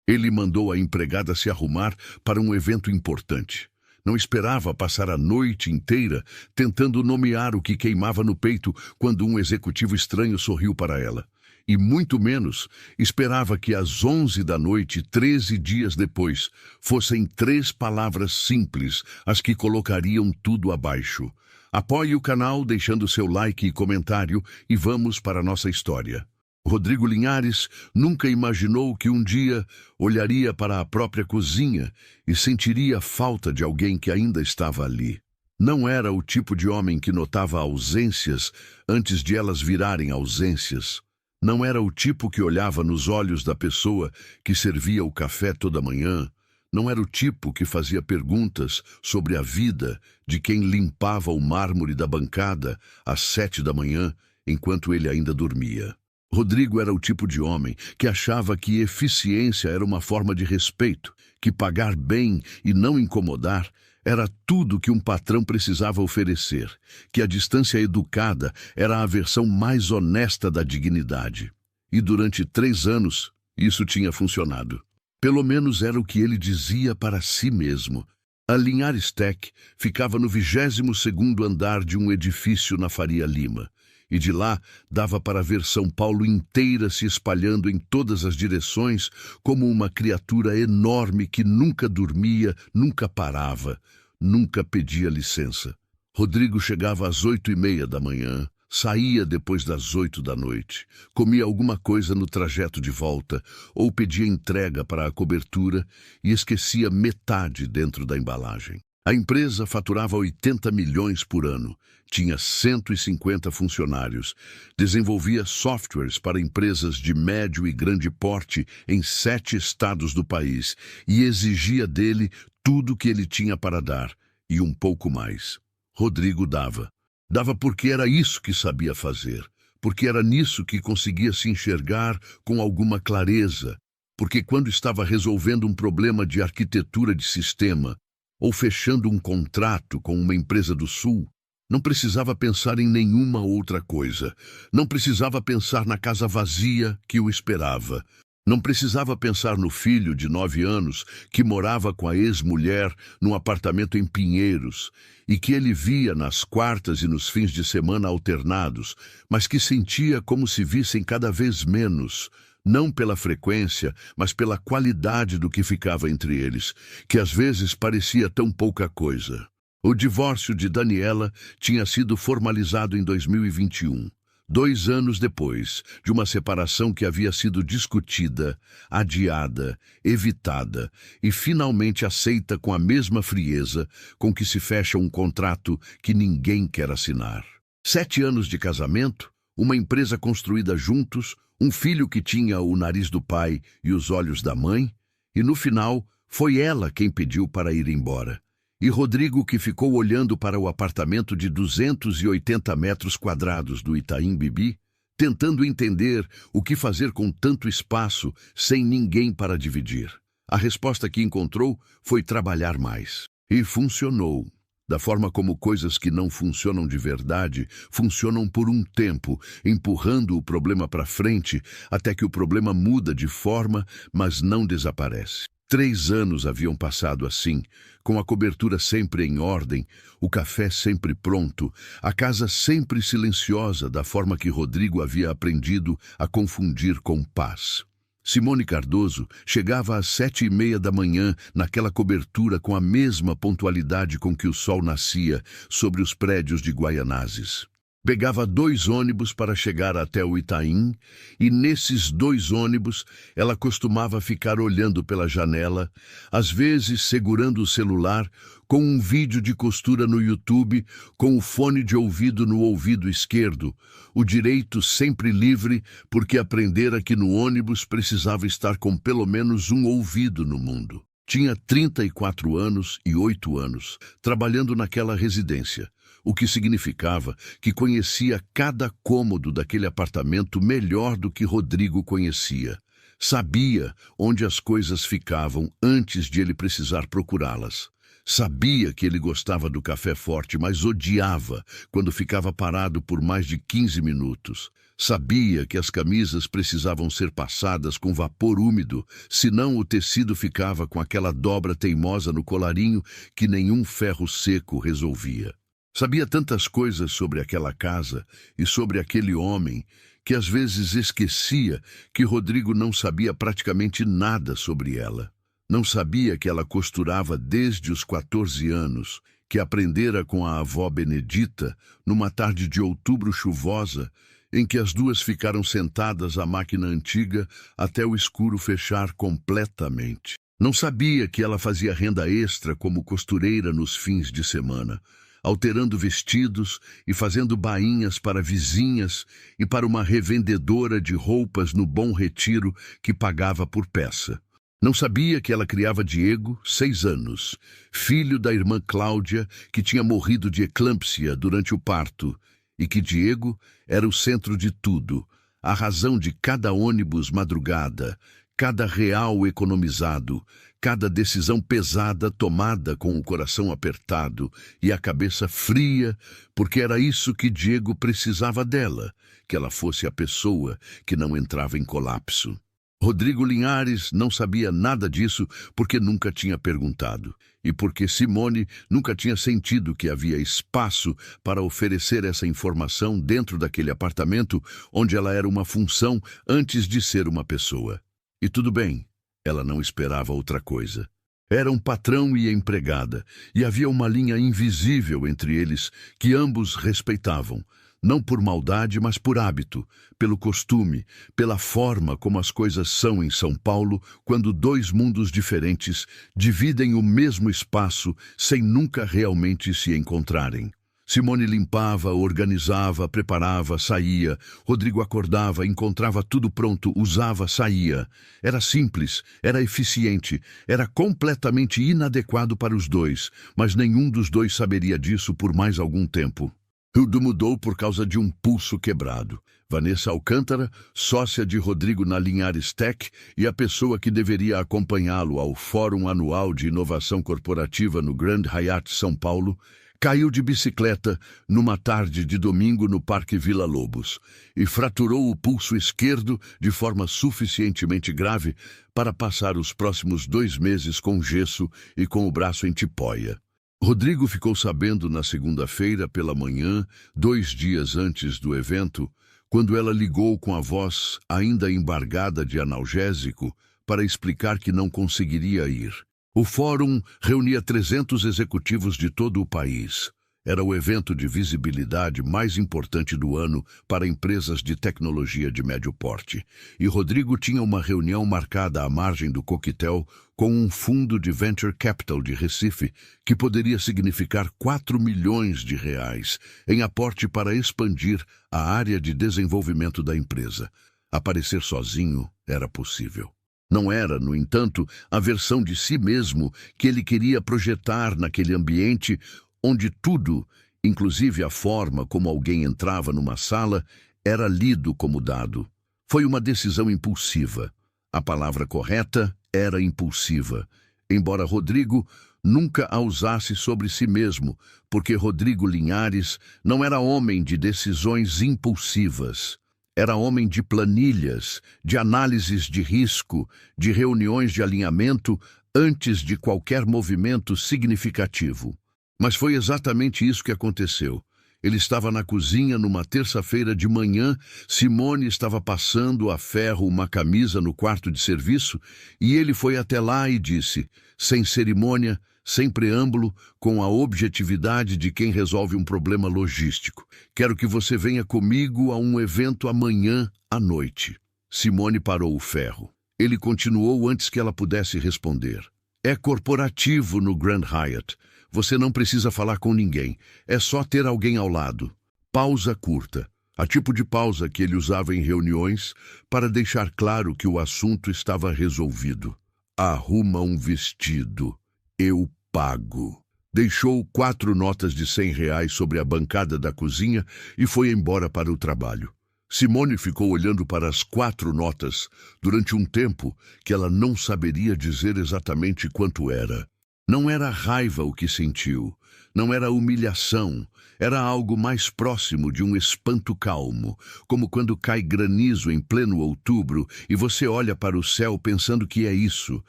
Ele mandou a empregada se arrumar para um evento importante. Não esperava passar a noite inteira tentando nomear o que queimava no peito quando um executivo estranho sorriu para ela. E muito menos esperava que às 11 da noite, 13 dias depois, fossem 3 palavras simples as que colocariam tudo abaixo. Apoie o canal deixando seu like e comentário e vamos para a nossa história. Rodrigo Linhares nunca imaginou que um dia olharia para a própria cozinha e sentiria falta de alguém que ainda estava ali. Não era o tipo de homem que notava ausências antes de elas virarem ausências. Não era o tipo que olhava nos olhos da pessoa que servia o café toda manhã. Não era o tipo que fazia perguntas sobre a vida de quem limpava o mármore da bancada às 7 da manhã, enquanto ele ainda dormia. Rodrigo era o tipo de homem que achava que eficiência era uma forma de respeito, que pagar bem e não incomodar era tudo que um patrão precisava oferecer, que a distância educada era a versão mais honesta da dignidade. E durante 3 anos, isso tinha funcionado. Pelo menos era o que ele dizia para si mesmo. A Linhares Tech ficava no 22º andar de um edifício na Faria Lima. E de lá dava para ver São Paulo inteira se espalhando em todas as direções como uma criatura enorme que nunca dormia, nunca parava, nunca pedia licença. Rodrigo chegava às 8h30 da manhã, saía depois das 8 da noite, comia alguma coisa no trajeto de volta ou pedia entrega para a cobertura e esquecia metade dentro da embalagem. A empresa faturava 80 milhões por ano, tinha 150 funcionários, desenvolvia softwares para empresas de médio e grande porte em 7 estados do país e exigia dele tudo que ele tinha para dar e um pouco mais. Rodrigo dava. Dava porque era isso que sabia fazer, porque era nisso que conseguia se enxergar com alguma clareza, porque quando estava resolvendo um problema de arquitetura de sistema, ou fechando um contrato com uma empresa do Sul, não precisava pensar em nenhuma outra coisa. Não precisava pensar na casa vazia que o esperava. Não precisava pensar no filho de 9 anos que morava com a ex-mulher num apartamento em Pinheiros e que ele via nas quartas e nos fins de semana alternados, mas que sentia como se vissem cada vez menos, não pela frequência, mas pela qualidade do que ficava entre eles, que às vezes parecia tão pouca coisa. O divórcio de Daniela tinha sido formalizado em 2021, 2 anos depois de uma separação que havia sido discutida, adiada, evitada e finalmente aceita com a mesma frieza com que se fecha um contrato que ninguém quer assinar. 7 anos de casamento, uma empresa construída juntos, um filho que tinha o nariz do pai e os olhos da mãe, e no final foi ela quem pediu para ir embora. E Rodrigo que ficou olhando para o apartamento de 280 metros quadrados do Itaim Bibi, tentando entender o que fazer com tanto espaço sem ninguém para dividir. A resposta que encontrou foi trabalhar mais. E funcionou. Da forma como coisas que não funcionam de verdade funcionam por um tempo, empurrando o problema para frente até que o problema muda de forma, mas não desaparece. 3 anos haviam passado assim, com a cobertura sempre em ordem, o café sempre pronto, a casa sempre silenciosa da forma que Rodrigo havia aprendido a confundir com paz. Simone Cardoso chegava às 7h30 da manhã naquela cobertura com a mesma pontualidade com que o sol nascia sobre os prédios de Guaianazes. Pegava 2 ônibus para chegar até o Itaim e nesses 2 ônibus ela costumava ficar olhando pela janela, às vezes segurando o celular, com um vídeo de costura no YouTube, com o fone de ouvido no ouvido esquerdo, o direito sempre livre porque aprendera que no ônibus precisava estar com pelo menos um ouvido no mundo. Tinha 34 anos e 8 anos, trabalhando naquela residência, o que significava que conhecia cada cômodo daquele apartamento melhor do que Rodrigo conhecia. Sabia onde as coisas ficavam antes de ele precisar procurá-las. Sabia que ele gostava do café forte, mas odiava quando ficava parado por mais de 15 minutos. Sabia que as camisas precisavam ser passadas com vapor úmido, senão o tecido ficava com aquela dobra teimosa no colarinho que nenhum ferro seco resolvia. Sabia tantas coisas sobre aquela casa e sobre aquele homem que às vezes esquecia que Rodrigo não sabia praticamente nada sobre ela. Não sabia que ela costurava desde os 14 anos, que aprendera com a avó Benedita numa tarde de outubro chuvosa, em que as duas ficaram sentadas à máquina antiga até o escuro fechar completamente. Não sabia que ela fazia renda extra como costureira nos fins de semana, alterando vestidos e fazendo bainhas para vizinhas e para uma revendedora de roupas no Bom Retiro que pagava por peça. Não sabia que ela criava Diego, 6 anos, filho da irmã Cláudia, que tinha morrido de eclâmpsia durante o parto, e que Diego era o centro de tudo, a razão de cada ônibus madrugada, cada real economizado, cada decisão pesada tomada com o coração apertado e a cabeça fria, porque era isso que Diego precisava dela, que ela fosse a pessoa que não entrava em colapso. Rodrigo Linhares não sabia nada disso porque nunca tinha perguntado, e porque Simone nunca tinha sentido que havia espaço para oferecer essa informação dentro daquele apartamento onde ela era uma função antes de ser uma pessoa. E tudo bem, ela não esperava outra coisa. Era um patrão e empregada, e havia uma linha invisível entre eles que ambos respeitavam. Não por maldade, mas por hábito, pelo costume, pela forma como as coisas são em São Paulo quando 2 mundos diferentes dividem o mesmo espaço sem nunca realmente se encontrarem. Simone limpava, organizava, preparava, saía. Rodrigo acordava, encontrava tudo pronto, usava, saía. Era simples, era eficiente, era completamente inadequado para os dois, mas nenhum dos dois saberia disso por mais algum tempo. Tudo mudou por causa de um pulso quebrado. Vanessa Alcântara, sócia de Rodrigo na Linhares Tech e a pessoa que deveria acompanhá-lo ao Fórum Anual de Inovação Corporativa no Grand Hyatt São Paulo, caiu de bicicleta numa tarde de domingo no Parque Vila Lobos e fraturou o pulso esquerdo de forma suficientemente grave para passar os próximos 2 meses com gesso e com o braço em tipóia. Rodrigo ficou sabendo na segunda-feira pela manhã, 2 dias antes do evento, quando ela ligou com a voz ainda embargada de analgésico para explicar que não conseguiria ir. O fórum reunia 300 executivos de todo o país. Era o evento de visibilidade mais importante do ano para empresas de tecnologia de médio porte. E Rodrigo tinha uma reunião marcada à margem do coquetel com um fundo de venture capital de Recife que poderia significar 4 milhões de reais em aporte para expandir a área de desenvolvimento da empresa. Aparecer sozinho era possível. Não era, no entanto, a versão de si mesmo que ele queria projetar naquele ambiente onde tudo, inclusive a forma como alguém entrava numa sala, era lido como dado. Foi uma decisão impulsiva. A palavra correta era impulsiva, embora Rodrigo nunca a usasse sobre si mesmo, porque Rodrigo Linhares não era homem de decisões impulsivas. Era homem de planilhas, de análises de risco, de reuniões de alinhamento antes de qualquer movimento significativo. Mas foi exatamente isso que aconteceu. Ele estava na cozinha numa terça-feira de manhã, Simone estava passando a ferro uma camisa no quarto de serviço e ele foi até lá e disse, sem cerimônia, sem preâmbulo, com a objetividade de quem resolve um problema logístico: quero que você venha comigo a um evento amanhã à noite. Simone parou o ferro. Ele continuou antes que ela pudesse responder. É corporativo no Grand Hyatt. Você não precisa falar com ninguém. É só ter alguém ao lado. Pausa curta. A tipo de pausa que ele usava em reuniões para deixar claro que o assunto estava resolvido. Arruma um vestido. Eu pago. Deixou 4 notas de R$100 sobre a bancada da cozinha e foi embora para o trabalho. Simone ficou olhando para as 4 notas durante um tempo que ela não saberia dizer exatamente quanto era. Não era raiva o que sentiu, não era humilhação, era algo mais próximo de um espanto calmo, como quando cai granizo em pleno outubro e você olha para o céu pensando que é isso.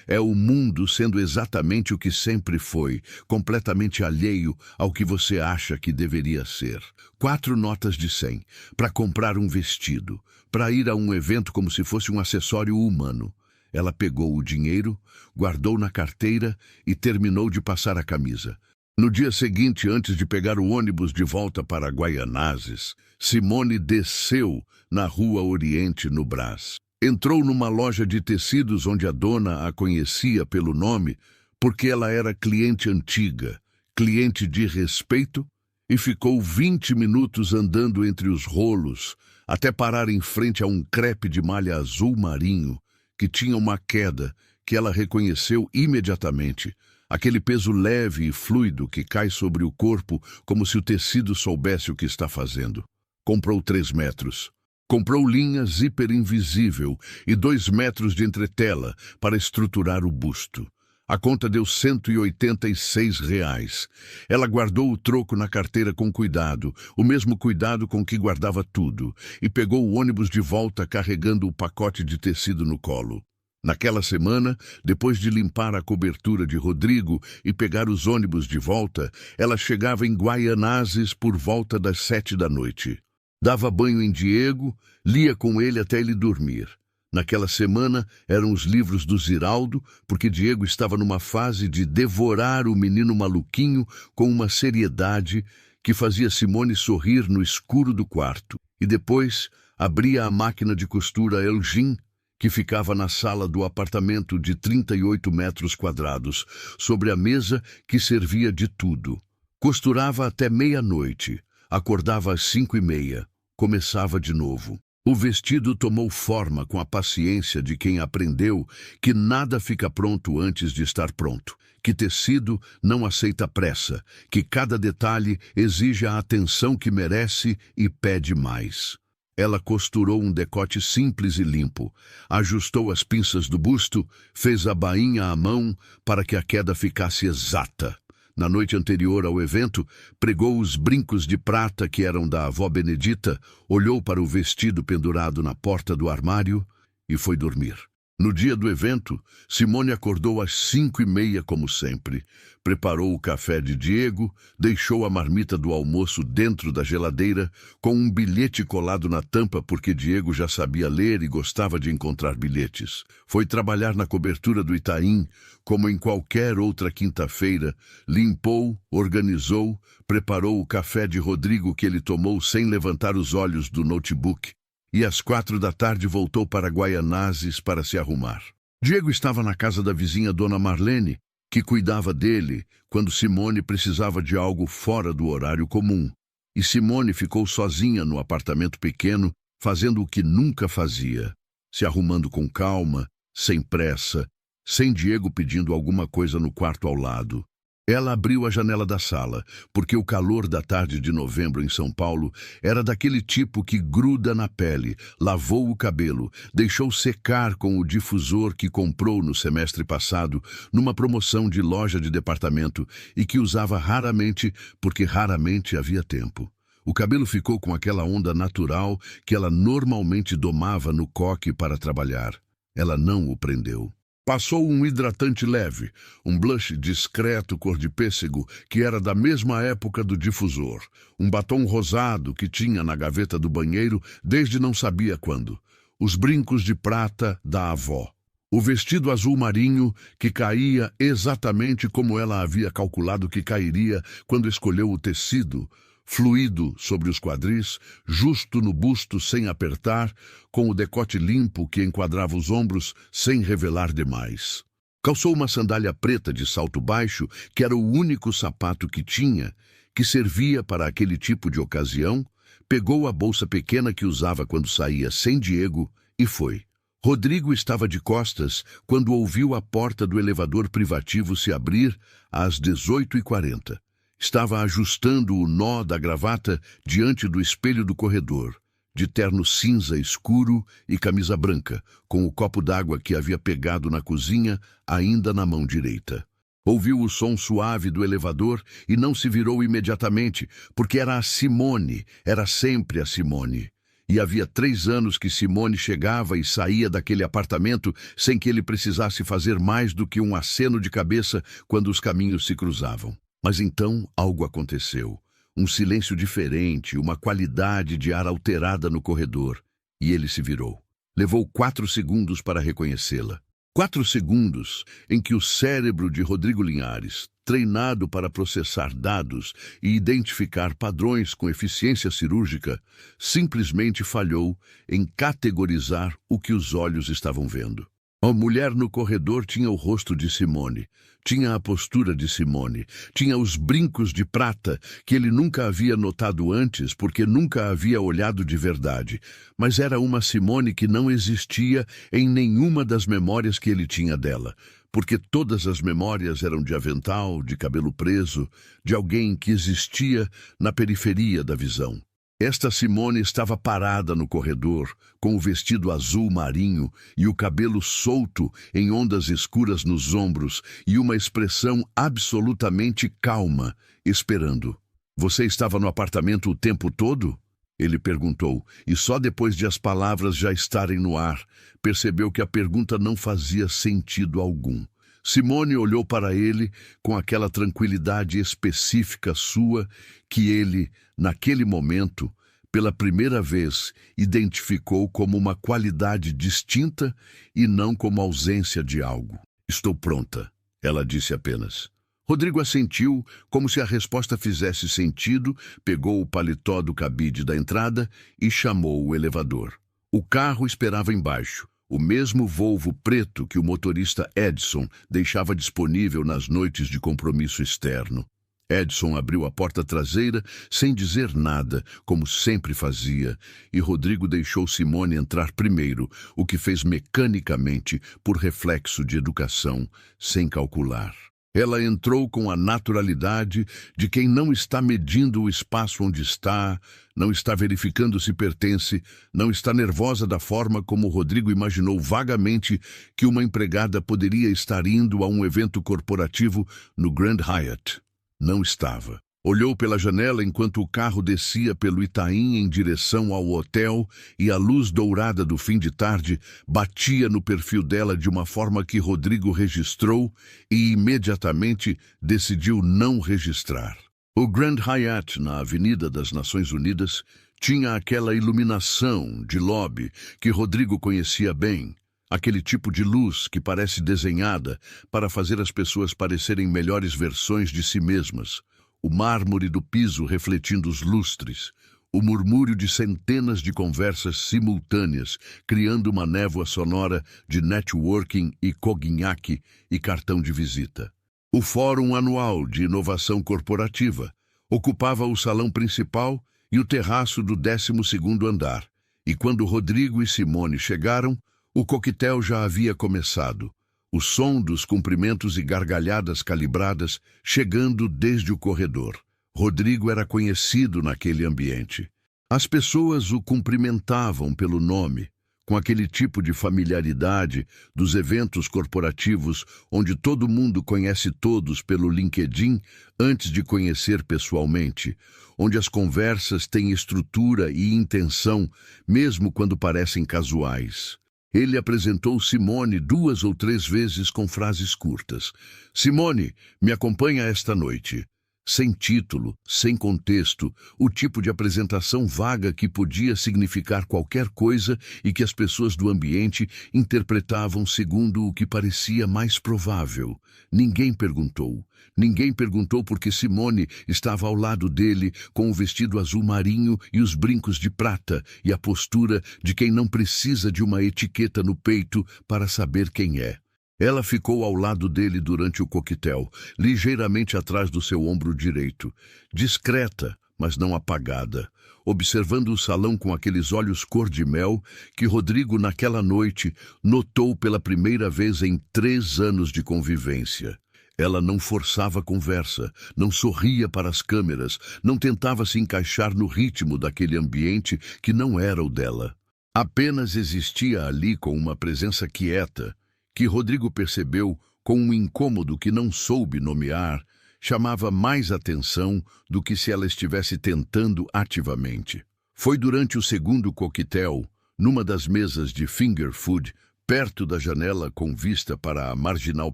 É o mundo sendo exatamente o que sempre foi, completamente alheio ao que você acha que deveria ser. 4 notas de 100, para comprar um vestido, para ir a um evento como se fosse um acessório humano. Ela pegou o dinheiro, guardou na carteira e terminou de passar a camisa. No dia seguinte, antes de pegar o ônibus de volta para Guaianazes, Simone desceu na Rua Oriente, no Brás. Entrou numa loja de tecidos onde a dona a conhecia pelo nome, porque ela era cliente antiga, cliente de respeito, e ficou 20 minutos andando entre os rolos, até parar em frente a um crepe de malha azul marinho, que tinha uma queda que ela reconheceu imediatamente. Aquele peso leve e fluido que cai sobre o corpo como se o tecido soubesse o que está fazendo. Comprou 3 metros. Comprou linha zíper invisível e 2 metros de entretela para estruturar o busto. A conta deu R$ 186. Ela guardou o troco na carteira com cuidado, o mesmo cuidado com que guardava tudo, e pegou o ônibus de volta carregando o pacote de tecido no colo. Naquela semana, depois de limpar a cobertura de Rodrigo e pegar os ônibus de volta, ela chegava em Guaianazes por volta das 7 da noite. Dava banho em Diego, lia com ele até ele dormir. Naquela semana eram os livros do Ziraldo, porque Diego estava numa fase de devorar o menino maluquinho com uma seriedade que fazia Simone sorrir no escuro do quarto. E depois abria a máquina de costura Elgin, que ficava na sala do apartamento de 38 metros quadrados, sobre a mesa que servia de tudo. Costurava até meia-noite, acordava às 5h30, começava de novo. O vestido tomou forma com a paciência de quem aprendeu que nada fica pronto antes de estar pronto, que tecido não aceita pressa, que cada detalhe exige a atenção que merece e pede mais. Ela costurou um decote simples e limpo, ajustou as pinças do busto, fez a bainha à mão para que a queda ficasse exata. Na noite anterior ao evento, pregou os brincos de prata que eram da avó Benedita, olhou para o vestido pendurado na porta do armário e foi dormir. No dia do evento, Simone acordou às 5h30 como sempre, preparou o café de Diego, deixou a marmita do almoço dentro da geladeira com um bilhete colado na tampa porque Diego já sabia ler e gostava de encontrar bilhetes. Foi trabalhar na cobertura do Itaim, como em qualquer outra quinta-feira, limpou, organizou, preparou o café de Rodrigo que ele tomou sem levantar os olhos do notebook. E às 4 da tarde voltou para Guaianazes para se arrumar. Diego estava na casa da vizinha Dona Marlene, que cuidava dele quando Simone precisava de algo fora do horário comum. E Simone ficou sozinha no apartamento pequeno, fazendo o que nunca fazia, se arrumando com calma, sem pressa, sem Diego pedindo alguma coisa no quarto ao lado. Ela abriu a janela da sala, porque o calor da tarde de novembro em São Paulo era daquele tipo que gruda na pele, lavou o cabelo, deixou secar com o difusor que comprou no semestre passado numa promoção de loja de departamento e que usava raramente porque raramente havia tempo. O cabelo ficou com aquela onda natural que ela normalmente domava no coque para trabalhar. Ela não o prendeu. Passou um hidratante leve, um blush discreto cor de pêssego que era da mesma época do difusor, um batom rosado que tinha na gaveta do banheiro desde não sabia quando, os brincos de prata da avó, o vestido azul marinho que caía exatamente como ela havia calculado que cairia quando escolheu o tecido, fluido sobre os quadris, justo no busto sem apertar, com o decote limpo que enquadrava os ombros sem revelar demais. Calçou uma sandália preta de salto baixo, que era o único sapato que tinha, que servia para aquele tipo de ocasião, pegou a bolsa pequena que usava quando saía sem Diego e foi. Rodrigo estava de costas quando ouviu a porta do elevador privativo se abrir às 18h40. Estava ajustando o nó da gravata diante do espelho do corredor, de terno cinza escuro e camisa branca, com o copo d'água que havia pegado na cozinha ainda na mão direita. Ouviu o som suave do elevador e não se virou imediatamente, porque era a Simone, era sempre a Simone. E havia 3 anos que Simone chegava e saía daquele apartamento sem que ele precisasse fazer mais do que um aceno de cabeça quando os caminhos se cruzavam. Mas então algo aconteceu. Um silêncio diferente, uma qualidade de ar alterada no corredor. E ele se virou. Levou 4 segundos para reconhecê-la. 4 segundos em que o cérebro de Rodrigo Linhares, treinado para processar dados e identificar padrões com eficiência cirúrgica, simplesmente falhou em categorizar o que os olhos estavam vendo. A mulher no corredor tinha o rosto de Simone, tinha a postura de Simone, tinha os brincos de prata que ele nunca havia notado antes porque nunca havia olhado de verdade, mas era uma Simone que não existia em nenhuma das memórias que ele tinha dela, porque todas as memórias eram de avental, de cabelo preso, de alguém que existia na periferia da visão. Esta Simone estava parada no corredor, com o vestido azul marinho e o cabelo solto em ondas escuras nos ombros e uma expressão absolutamente calma, esperando. "Você estava no apartamento o tempo todo?" Ele perguntou, e só depois de as palavras já estarem no ar, percebeu que a pergunta não fazia sentido algum. Simone olhou para ele com aquela tranquilidade específica sua que ele, naquele momento, pela primeira vez, identificou como uma qualidade distinta e não como ausência de algo. "Estou pronta", ela disse apenas. Rodrigo assentiu, como se a resposta fizesse sentido, pegou o paletó do cabide da entrada e chamou o elevador. O carro esperava embaixo. O mesmo Volvo preto que o motorista Edson deixava disponível nas noites de compromisso externo. Edson abriu a porta traseira sem dizer nada, como sempre fazia, e Rodrigo deixou Simone entrar primeiro, o que fez mecanicamente, por reflexo de educação, sem calcular. Ela entrou com a naturalidade de quem não está medindo o espaço onde está, não está verificando se pertence, não está nervosa da forma como Rodrigo imaginou vagamente que uma empregada poderia estar indo a um evento corporativo no Grand Hyatt. Não estava. Olhou pela janela enquanto o carro descia pelo Itaim em direção ao hotel e a luz dourada do fim de tarde batia no perfil dela de uma forma que Rodrigo registrou e imediatamente decidiu não registrar. O Grand Hyatt, na Avenida das Nações Unidas, tinha aquela iluminação de lobby que Rodrigo conhecia bem, aquele tipo de luz que parece desenhada para fazer as pessoas parecerem melhores versões de si mesmas. O mármore do piso refletindo os lustres, o murmúrio de centenas de conversas simultâneas, criando uma névoa sonora de networking e cognac e cartão de visita. O Fórum Anual de Inovação Corporativa ocupava o salão principal e o terraço do 12º andar, e quando Rodrigo e Simone chegaram, o coquetel já havia começado. O som dos cumprimentos e gargalhadas calibradas chegando desde o corredor. Rodrigo era conhecido naquele ambiente. As pessoas o cumprimentavam pelo nome, com aquele tipo de familiaridade dos eventos corporativos onde todo mundo conhece todos pelo LinkedIn antes de conhecer pessoalmente, onde as conversas têm estrutura e intenção, mesmo quando parecem casuais. Ele apresentou Simone 2 ou 3 vezes com frases curtas. "Simone, me acompanha esta noite." Sem título, sem contexto, o tipo de apresentação vaga que podia significar qualquer coisa e que as pessoas do ambiente interpretavam segundo o que parecia mais provável. Ninguém perguntou. Ninguém perguntou porque Simone estava ao lado dele com o vestido azul marinho e os brincos de prata e a postura de quem não precisa de uma etiqueta no peito para saber quem é. Ela ficou ao lado dele durante o coquetel, ligeiramente atrás do seu ombro direito, discreta, mas não apagada, observando o salão com aqueles olhos cor-de-mel que Rodrigo, naquela noite, notou pela primeira vez em 3 anos de convivência. Ela não forçava a conversa, não sorria para as câmeras, não tentava se encaixar no ritmo daquele ambiente que não era o dela. Apenas existia ali com uma presença quieta, que Rodrigo percebeu com um incômodo que não soube nomear, chamava mais atenção do que se ela estivesse tentando ativamente. Foi durante o segundo coquetel, numa das mesas de finger food, perto da janela com vista para a Marginal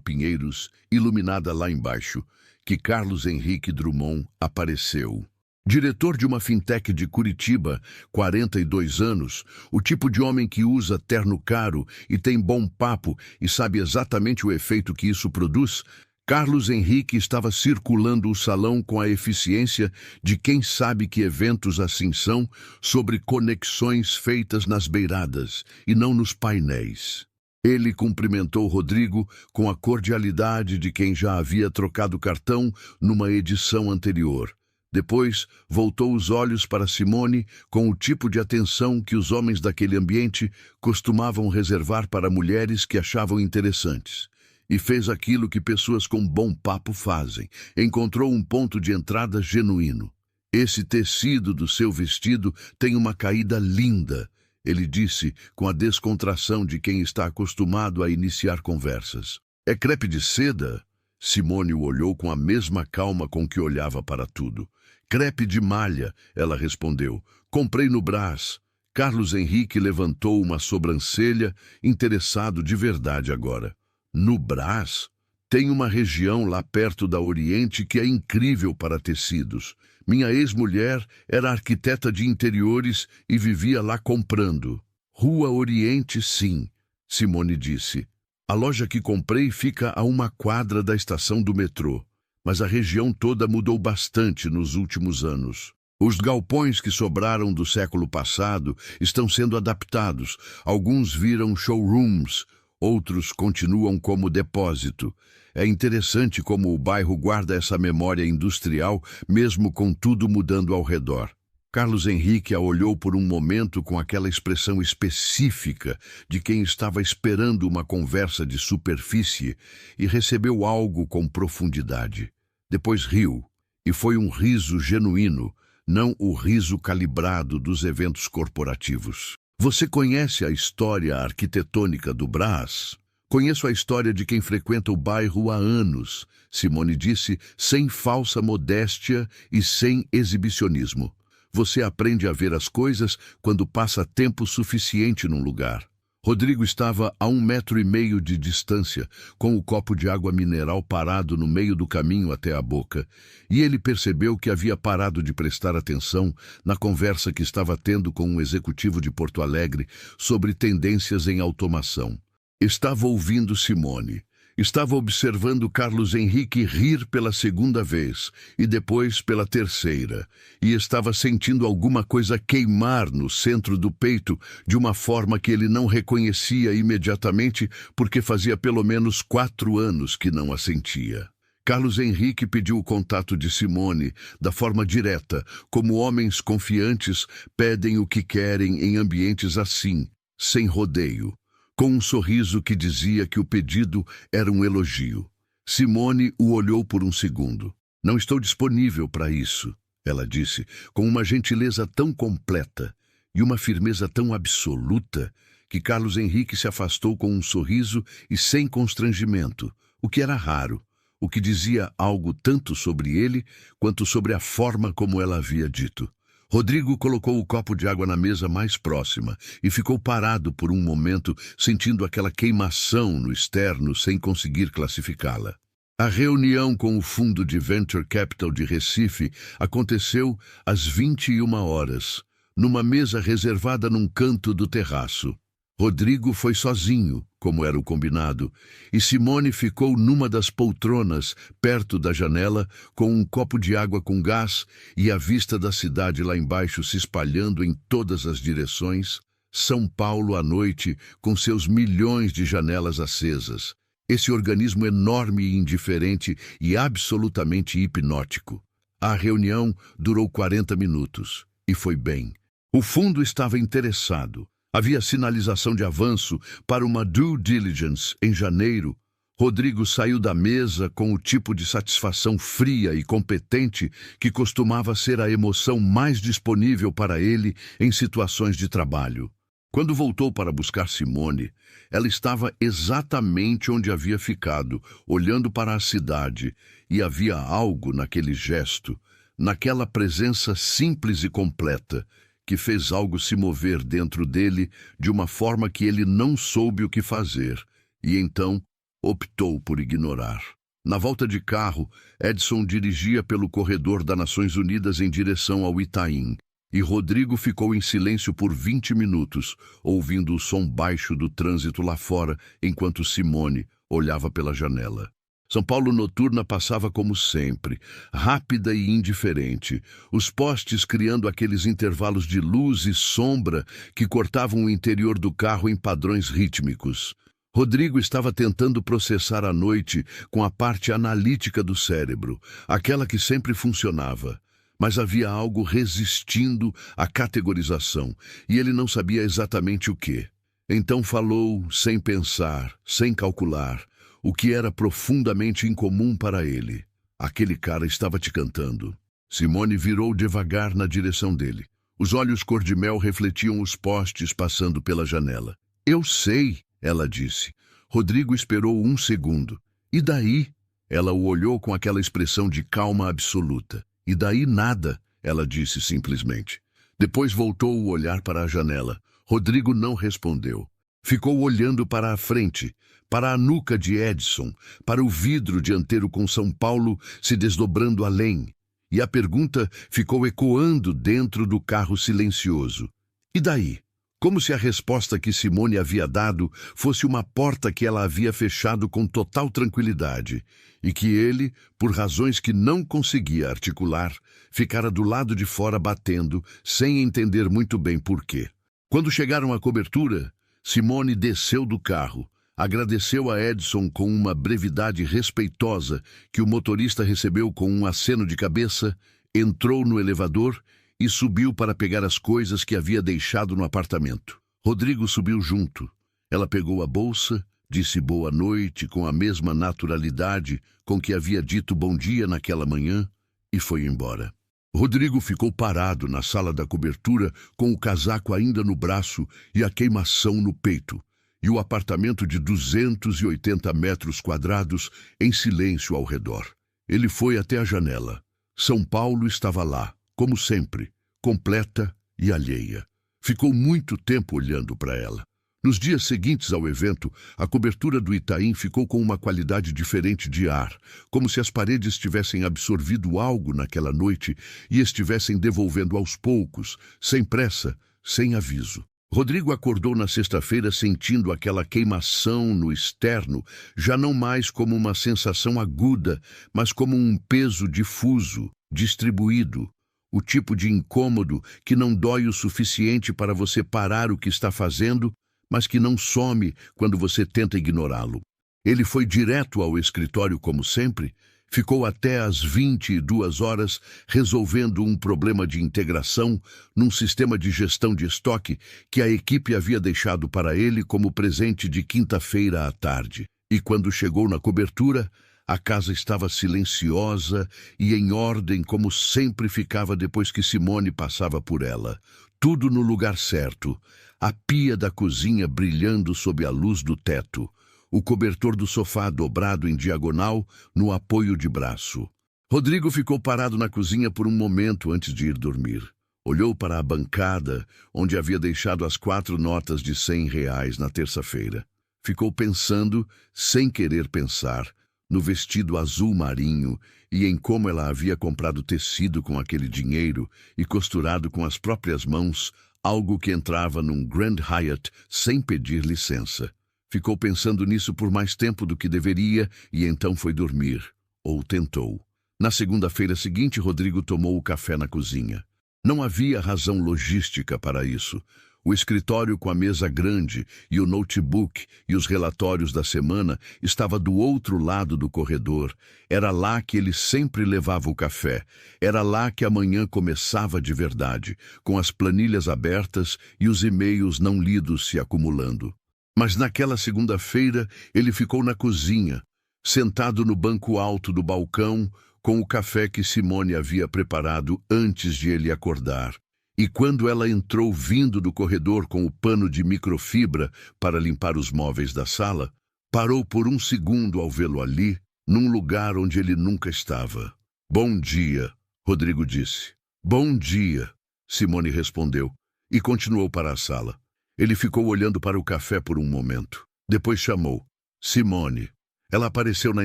Pinheiros, iluminada lá embaixo, que Carlos Henrique Drummond apareceu. Diretor de uma fintech de Curitiba, 42 anos, o tipo de homem que usa terno caro e tem bom papo e sabe exatamente o efeito que isso produz, Carlos Henrique estava circulando o salão com a eficiência de quem sabe que eventos assim são, sobre conexões feitas nas beiradas e não nos painéis. Ele cumprimentou Rodrigo com a cordialidade de quem já havia trocado cartão numa edição anterior. Depois, voltou os olhos para Simone com o tipo de atenção que os homens daquele ambiente costumavam reservar para mulheres que achavam interessantes. E fez aquilo que pessoas com bom papo fazem. Encontrou um ponto de entrada genuíno. Esse tecido do seu vestido tem uma caída linda, ele disse com a descontração de quem está acostumado a iniciar conversas. É crepe de seda? Simone o olhou com a mesma calma com que olhava para tudo. Crepe de malha, ela respondeu. Comprei no Brás. Carlos Henrique levantou uma sobrancelha, interessado de verdade agora. No Brás? Tem uma região lá perto da Oriente que é incrível para tecidos. Minha ex-mulher era arquiteta de interiores e vivia lá comprando. Rua Oriente, sim, Simone disse. A loja que comprei fica a uma quadra da estação do metrô, mas a região toda mudou bastante nos últimos anos. Os galpões que sobraram do século passado estão sendo adaptados. Alguns viram showrooms, outros continuam como depósito. É interessante como o bairro guarda essa memória industrial, mesmo com tudo mudando ao redor. Carlos Henrique a olhou por um momento com aquela expressão específica de quem estava esperando uma conversa de superfície e recebeu algo com profundidade. Depois riu, e foi um riso genuíno, não o riso calibrado dos eventos corporativos. Você conhece a história arquitetônica do Brás? Conheço a história de quem frequenta o bairro há anos, Simone disse, sem falsa modéstia e sem exibicionismo. Você aprende a ver as coisas quando passa tempo suficiente num lugar. Rodrigo estava a 1,5 metro de distância, com o copo de água mineral parado no meio do caminho até a boca, e ele percebeu que havia parado de prestar atenção na conversa que estava tendo com um executivo de Porto Alegre sobre tendências em automação. Estava ouvindo Simone. Estava observando Carlos Henrique rir pela segunda vez e depois pela terceira, e estava sentindo alguma coisa queimar no centro do peito de uma forma que ele não reconhecia imediatamente porque fazia pelo menos 4 anos que não a sentia. Carlos Henrique pediu o contato de Simone da forma direta, como homens confiantes pedem o que querem em ambientes assim, sem rodeio. Com um sorriso que dizia que o pedido era um elogio. Simone o olhou por um segundo. Não estou disponível para isso, ela disse, com uma gentileza tão completa e uma firmeza tão absoluta que Carlos Henrique se afastou com um sorriso e sem constrangimento, o que era raro, o que dizia algo tanto sobre ele quanto sobre a forma como ela havia dito. Rodrigo colocou o copo de água na mesa mais próxima e ficou parado por um momento, sentindo aquela queimação no externo sem conseguir classificá-la. A reunião com o Fundo de Venture Capital de Recife aconteceu às 21h, numa mesa reservada num canto do terraço. Rodrigo foi sozinho, como era o combinado, e Simone ficou numa das poltronas, perto da janela, com um copo de água com gás e a vista da cidade lá embaixo se espalhando em todas as direções. São Paulo à noite, com seus milhões de janelas acesas. Esse organismo enorme e indiferente e absolutamente hipnótico. A reunião durou 40 minutos, e foi bem. O fundo estava interessado. Havia sinalização de avanço para uma due diligence em janeiro. Rodrigo saiu da mesa com o tipo de satisfação fria e competente que costumava ser a emoção mais disponível para ele em situações de trabalho. Quando voltou para buscar Simone, ela estava exatamente onde havia ficado, olhando para a cidade, e havia algo naquele gesto, naquela presença simples e completa, que fez algo se mover dentro dele de uma forma que ele não soube o que fazer, e então optou por ignorar. Na volta de carro, Edson dirigia pelo corredor das Nações Unidas em direção ao Itaim, e Rodrigo ficou em silêncio por 20 minutos, ouvindo o som baixo do trânsito lá fora, enquanto Simone olhava pela janela. São Paulo noturna passava como sempre, rápida e indiferente, os postes criando aqueles intervalos de luz e sombra que cortavam o interior do carro em padrões rítmicos. Rodrigo estava tentando processar a noite com a parte analítica do cérebro, aquela que sempre funcionava. Mas havia algo resistindo à categorização, e ele não sabia exatamente o que. Então falou, sem pensar, sem calcular, o que era profundamente incomum para ele. Aquele cara estava te cantando. Simone virou devagar na direção dele. Os olhos cor-de-mel refletiam os postes passando pela janela. Eu sei, ela disse. Rodrigo esperou um segundo. E daí? Ela o olhou com aquela expressão de calma absoluta. E daí nada, ela disse simplesmente. Depois voltou o olhar para a janela. Rodrigo não respondeu. Ficou olhando para a frente, para a nuca de Edson, para o vidro dianteiro com São Paulo se desdobrando além. E a pergunta ficou ecoando dentro do carro silencioso. E daí? Como se a resposta que Simone havia dado fosse uma porta que ela havia fechado com total tranquilidade, e que ele, por razões que não conseguia articular, ficara do lado de fora batendo, sem entender muito bem por quê. Quando chegaram à cobertura, Simone desceu do carro, agradeceu a Edson com uma brevidade respeitosa que o motorista recebeu com um aceno de cabeça, entrou no elevador e subiu para pegar as coisas que havia deixado no apartamento. Rodrigo subiu junto. Ela pegou a bolsa, disse boa noite com a mesma naturalidade com que havia dito bom dia naquela manhã e foi embora. Rodrigo ficou parado na sala da cobertura com o casaco ainda no braço e a queimação no peito, e o apartamento de 280 metros quadrados em silêncio ao redor. Ele foi até a janela. São Paulo estava lá, como sempre, completa e alheia. Ficou muito tempo olhando para ela. Nos dias seguintes ao evento, a cobertura do Itaim ficou com uma qualidade diferente de ar, como se as paredes tivessem absorvido algo naquela noite e estivessem devolvendo aos poucos, sem pressa, sem aviso. Rodrigo acordou na sexta-feira sentindo aquela queimação no externo, já não mais como uma sensação aguda, mas como um peso difuso, distribuído. O tipo de incômodo que não dói o suficiente para você parar o que está fazendo, mas que não some quando você tenta ignorá-lo. Ele foi direto ao escritório como sempre, ficou até às 22 horas resolvendo um problema de integração num sistema de gestão de estoque que a equipe havia deixado para ele como presente de quinta-feira à tarde. E quando chegou na cobertura, a casa estava silenciosa e em ordem como sempre ficava depois que Simone passava por ela. Tudo no lugar certo. A pia da cozinha brilhando sob a luz do teto. O cobertor do sofá dobrado em diagonal no apoio de braço. Rodrigo ficou parado na cozinha por um momento antes de ir dormir. Olhou para a bancada, onde havia deixado as 4 notas de R$ 100 na terça-feira. Ficou pensando, sem querer pensar, no vestido azul marinho e em como ela havia comprado tecido com aquele dinheiro e costurado com as próprias mãos algo que entrava num Grand Hyatt sem pedir licença. Ficou pensando nisso por mais tempo do que deveria e então foi dormir, ou tentou. Na segunda-feira seguinte, Rodrigo tomou o café na cozinha. Não havia razão logística para isso. O escritório com a mesa grande e o notebook e os relatórios da semana estava do outro lado do corredor. Era lá que ele sempre levava o café. Era lá que a manhã começava de verdade, com as planilhas abertas e os e-mails não lidos se acumulando. Mas naquela segunda-feira ele ficou na cozinha, sentado no banco alto do balcão, com o café que Simone havia preparado antes de ele acordar. E quando ela entrou vindo do corredor com o pano de microfibra para limpar os móveis da sala, parou por um segundo ao vê-lo ali, num lugar onde ele nunca estava. "Bom dia", Rodrigo disse. "Bom dia", Simone respondeu, e continuou para a sala. Ele ficou olhando para o café por um momento. Depois chamou: "Simone". Ela apareceu na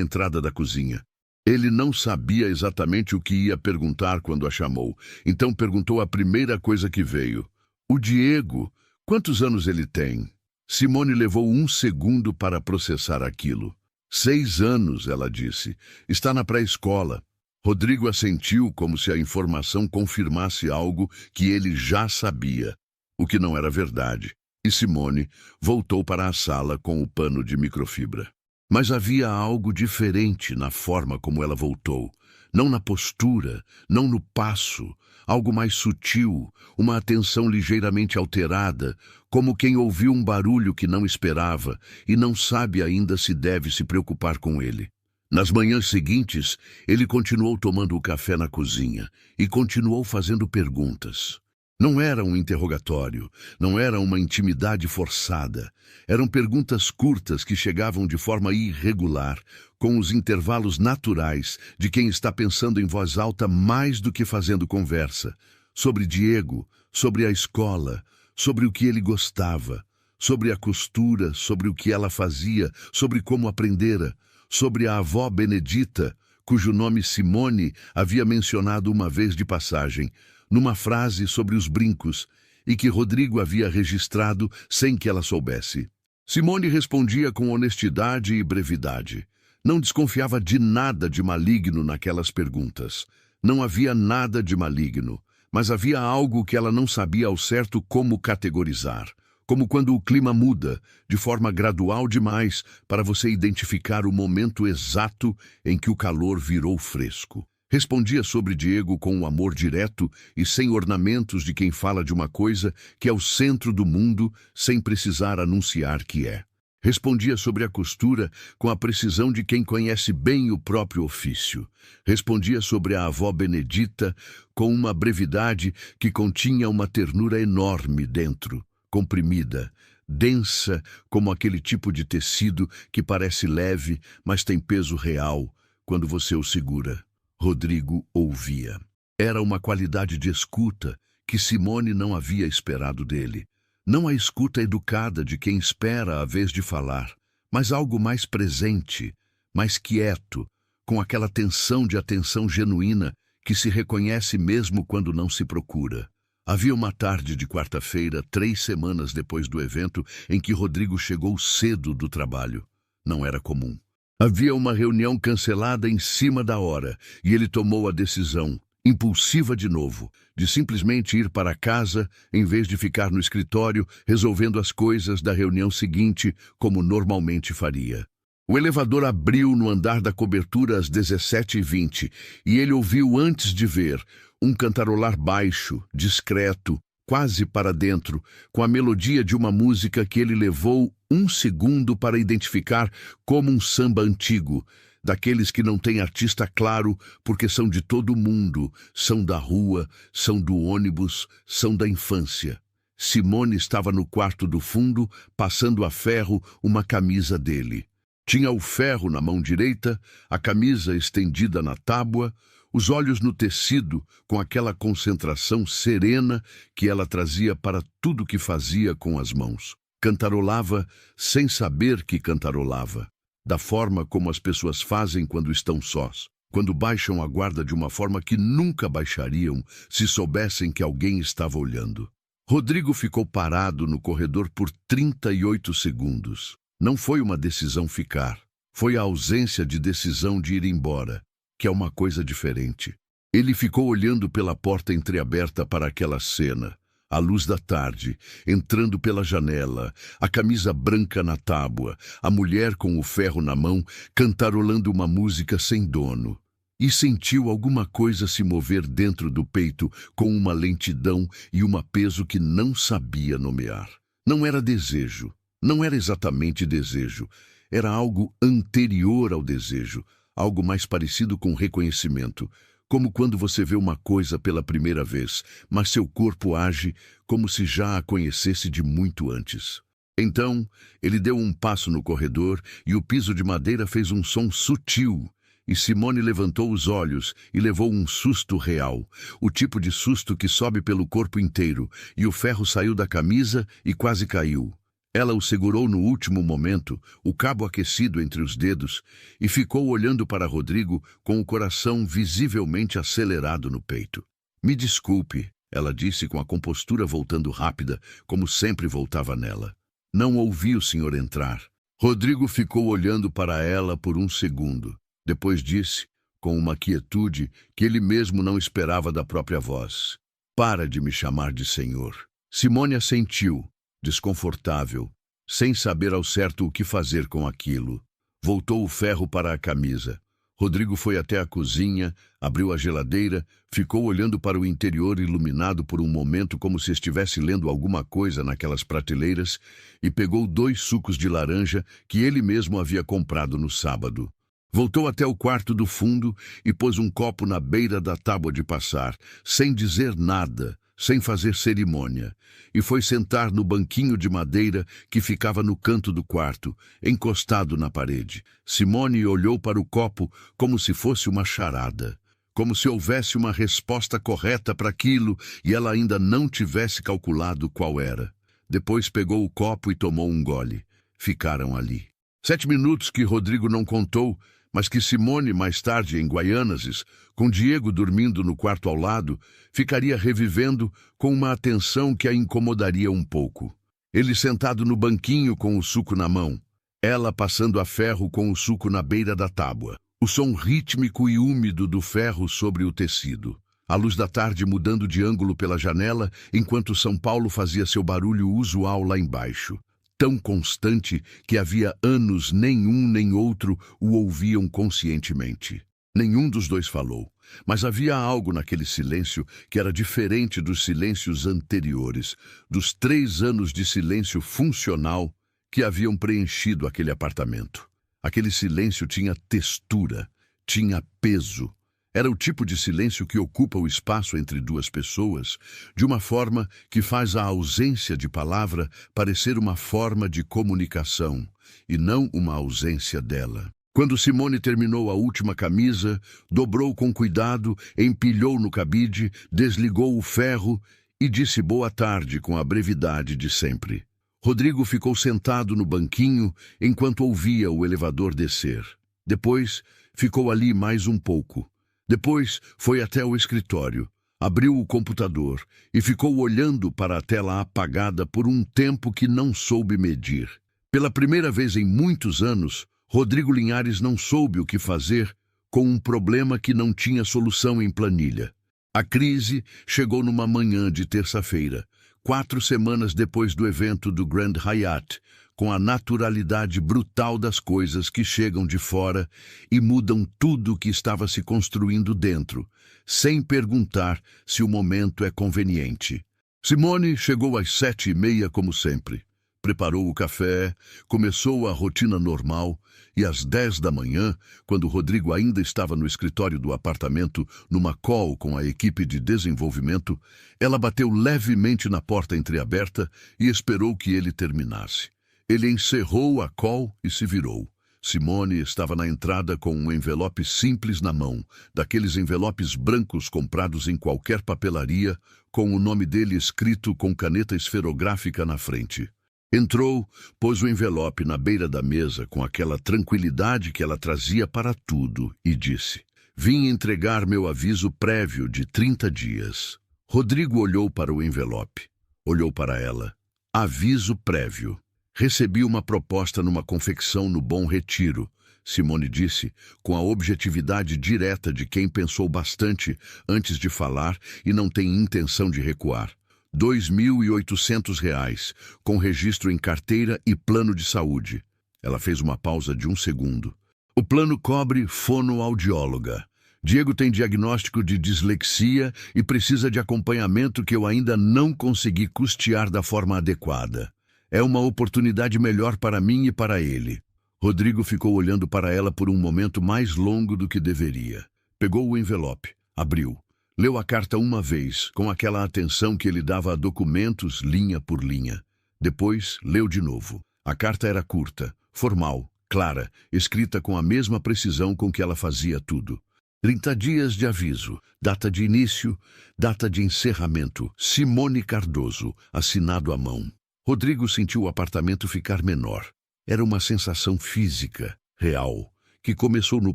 entrada da cozinha. Ele não sabia exatamente o que ia perguntar quando a chamou, então perguntou a primeira coisa que veio. "O Diego, quantos anos ele tem?" Simone levou um segundo para processar aquilo. 6 anos, ela disse. "Está na pré-escola." Rodrigo assentiu como se a informação confirmasse algo que ele já sabia, o que não era verdade, e Simone voltou para a sala com o pano de microfibra. Mas havia algo diferente na forma como ela voltou. Não na postura, não no passo, algo mais sutil, uma atenção ligeiramente alterada, como quem ouviu um barulho que não esperava e não sabe ainda se deve se preocupar com ele. Nas manhãs seguintes, ele continuou tomando o café na cozinha e continuou fazendo perguntas. Não era um interrogatório, não era uma intimidade forçada. Eram perguntas curtas que chegavam de forma irregular, com os intervalos naturais de quem está pensando em voz alta mais do que fazendo conversa. Sobre Diego, sobre a escola, sobre o que ele gostava, sobre a costura, sobre o que ela fazia, sobre como aprendera, sobre a avó Benedita, cujo nome Simone havia mencionado uma vez de passagem, numa frase sobre os brincos, e que Rodrigo havia registrado sem que ela soubesse. Simone respondia com honestidade e brevidade. Não desconfiava de nada de maligno naquelas perguntas. Não havia nada de maligno, mas havia algo que ela não sabia ao certo como categorizar. Como quando o clima muda, de forma gradual demais, para você identificar o momento exato em que o calor virou fresco. Respondia sobre Diego com o amor direto e sem ornamentos de quem fala de uma coisa que é o centro do mundo sem precisar anunciar que é. Respondia sobre a costura com a precisão de quem conhece bem o próprio ofício. Respondia sobre a avó Benedita com uma brevidade que continha uma ternura enorme dentro, comprimida, densa como aquele tipo de tecido que parece leve, mas tem peso real quando você o segura. Rodrigo ouvia. Era uma qualidade de escuta que Simone não havia esperado dele. Não a escuta educada de quem espera a vez de falar, mas algo mais presente, mais quieto, com aquela tensão de atenção genuína que se reconhece mesmo quando não se procura. Havia uma tarde de quarta-feira, 3 semanas depois do evento, em que Rodrigo chegou cedo do trabalho. Não era comum. Havia uma reunião cancelada em cima da hora, e ele tomou a decisão, impulsiva de novo, de simplesmente ir para casa em vez de ficar no escritório resolvendo as coisas da reunião seguinte como normalmente faria. O elevador abriu no andar da cobertura às 17h20 e ele ouviu antes de ver um cantarolar baixo, discreto, quase para dentro, com a melodia de uma música que ele levou um segundo para identificar como um samba antigo, daqueles que não têm artista claro porque são de todo mundo, são da rua, são do ônibus, são da infância. Simone estava no quarto do fundo, passando a ferro uma camisa dele. Tinha o ferro na mão direita, a camisa estendida na tábua, os olhos no tecido, com aquela concentração serena que ela trazia para tudo que fazia com as mãos. Cantarolava sem saber que cantarolava, da forma como as pessoas fazem quando estão sós, quando baixam a guarda de uma forma que nunca baixariam se soubessem que alguém estava olhando. Rodrigo ficou parado no corredor por 38 segundos. Não foi uma decisão ficar, foi a ausência de decisão de ir embora, que é uma coisa diferente. Ele ficou olhando pela porta entreaberta para aquela cena, a luz da tarde, entrando pela janela, a camisa branca na tábua, a mulher com o ferro na mão, cantarolando uma música sem dono. E sentiu alguma coisa se mover dentro do peito com uma lentidão e um peso que não sabia nomear. Não era desejo, não era exatamente desejo, era algo anterior ao desejo, algo mais parecido com reconhecimento, como quando você vê uma coisa pela primeira vez, mas seu corpo age como se já a conhecesse de muito antes. Então, ele deu um passo no corredor e o piso de madeira fez um som sutil. E Simone levantou os olhos e levou um susto real, o tipo de susto que sobe pelo corpo inteiro, e o ferro saiu da camisa e quase caiu. Ela o segurou no último momento, o cabo aquecido entre os dedos, e ficou olhando para Rodrigo com o coração visivelmente acelerado no peito. Me desculpe, ela disse com a compostura voltando rápida, como sempre voltava nela. Não ouvi o senhor entrar. Rodrigo ficou olhando para ela por um segundo. Depois disse, com uma quietude que ele mesmo não esperava da própria voz: para de me chamar de senhor. Simone assentiu, desconfortável, sem saber ao certo o que fazer com aquilo. Voltou o ferro para a camisa. Rodrigo foi até a cozinha, abriu a geladeira, ficou olhando para o interior iluminado por um momento como se estivesse lendo alguma coisa naquelas prateleiras e pegou 2 sucos de laranja que ele mesmo havia comprado no sábado. Voltou até o quarto do fundo e pôs um copo na beira da tábua de passar, sem dizer nada, sem fazer cerimônia, e foi sentar no banquinho de madeira que ficava no canto do quarto, encostado na parede. Simone olhou para o copo como se fosse uma charada, como se houvesse uma resposta correta para aquilo e ela ainda não tivesse calculado qual era. Depois pegou o copo e tomou um gole. Ficaram ali. 7 minutos que Rodrigo não contou, mas que Simone, mais tarde em Guaianazes, com Diego dormindo no quarto ao lado, ficaria revivendo com uma atenção que a incomodaria um pouco. Ele sentado no banquinho com o suco na mão, ela passando a ferro com o suco na beira da tábua. O som rítmico e úmido do ferro sobre o tecido. A luz da tarde mudando de ângulo pela janela, enquanto São Paulo fazia seu barulho usual lá embaixo. Tão constante que havia anos nenhum nem outro o ouviam conscientemente. Nenhum dos dois falou, mas havia algo naquele silêncio que era diferente dos silêncios anteriores, dos 3 anos de silêncio funcional que haviam preenchido aquele apartamento. Aquele silêncio tinha textura, tinha peso. Era o tipo de silêncio que ocupa o espaço entre 2 pessoas, de uma forma que faz a ausência de palavra parecer uma forma de comunicação, e não uma ausência dela. Quando Simone terminou a última camisa, dobrou com cuidado, empilhou no cabide, desligou o ferro e disse boa tarde com a brevidade de sempre. Rodrigo ficou sentado no banquinho enquanto ouvia o elevador descer. Depois, ficou ali mais um pouco. Depois foi até o escritório, abriu o computador e ficou olhando para a tela apagada por um tempo que não soube medir. Pela primeira vez em muitos anos, Rodrigo Linhares não soube o que fazer com um problema que não tinha solução em planilha. A crise chegou numa manhã de terça-feira, 4 semanas depois do evento do Grand Hyatt, com a naturalidade brutal das coisas que chegam de fora e mudam tudo o que estava se construindo dentro, sem perguntar se o momento é conveniente. Simone chegou às 7h30 como sempre. Preparou o café, começou a rotina normal e às 10 da manhã, quando Rodrigo ainda estava no escritório do apartamento, numa call com a equipe de desenvolvimento, ela bateu levemente na porta entreaberta e esperou que ele terminasse. Ele encerrou a call e se virou. Simone estava na entrada com um envelope simples na mão, daqueles envelopes brancos comprados em qualquer papelaria, com o nome dele escrito com caneta esferográfica na frente. Entrou, pôs o envelope na beira da mesa com aquela tranquilidade que ela trazia para tudo e disse: "Vim entregar meu aviso prévio de 30 dias. Rodrigo olhou para o envelope. Olhou para ela. Aviso prévio. Recebi uma proposta numa confecção no Bom Retiro, Simone disse, com a objetividade direta de quem pensou bastante antes de falar e não tem intenção de recuar. R$ 2.800, com registro em carteira e plano de saúde. Ela fez uma pausa de 1 segundo. O plano cobre fonoaudióloga. Diego tem diagnóstico de dislexia e precisa de acompanhamento que eu ainda não consegui custear da forma adequada. É uma oportunidade melhor para mim e para ele. Rodrigo ficou olhando para ela por um momento mais longo do que deveria. Pegou o envelope, Abriu. Leu a carta uma vez, com aquela atenção que ele dava a documentos, linha por linha. Depois, leu de novo. A carta era curta, formal, clara, escrita com a mesma precisão com que ela fazia tudo. 30 dias de aviso, data de início, data de encerramento. Simone Cardoso, assinado à mão. Rodrigo sentiu o apartamento ficar menor. Era uma sensação física, real, que começou no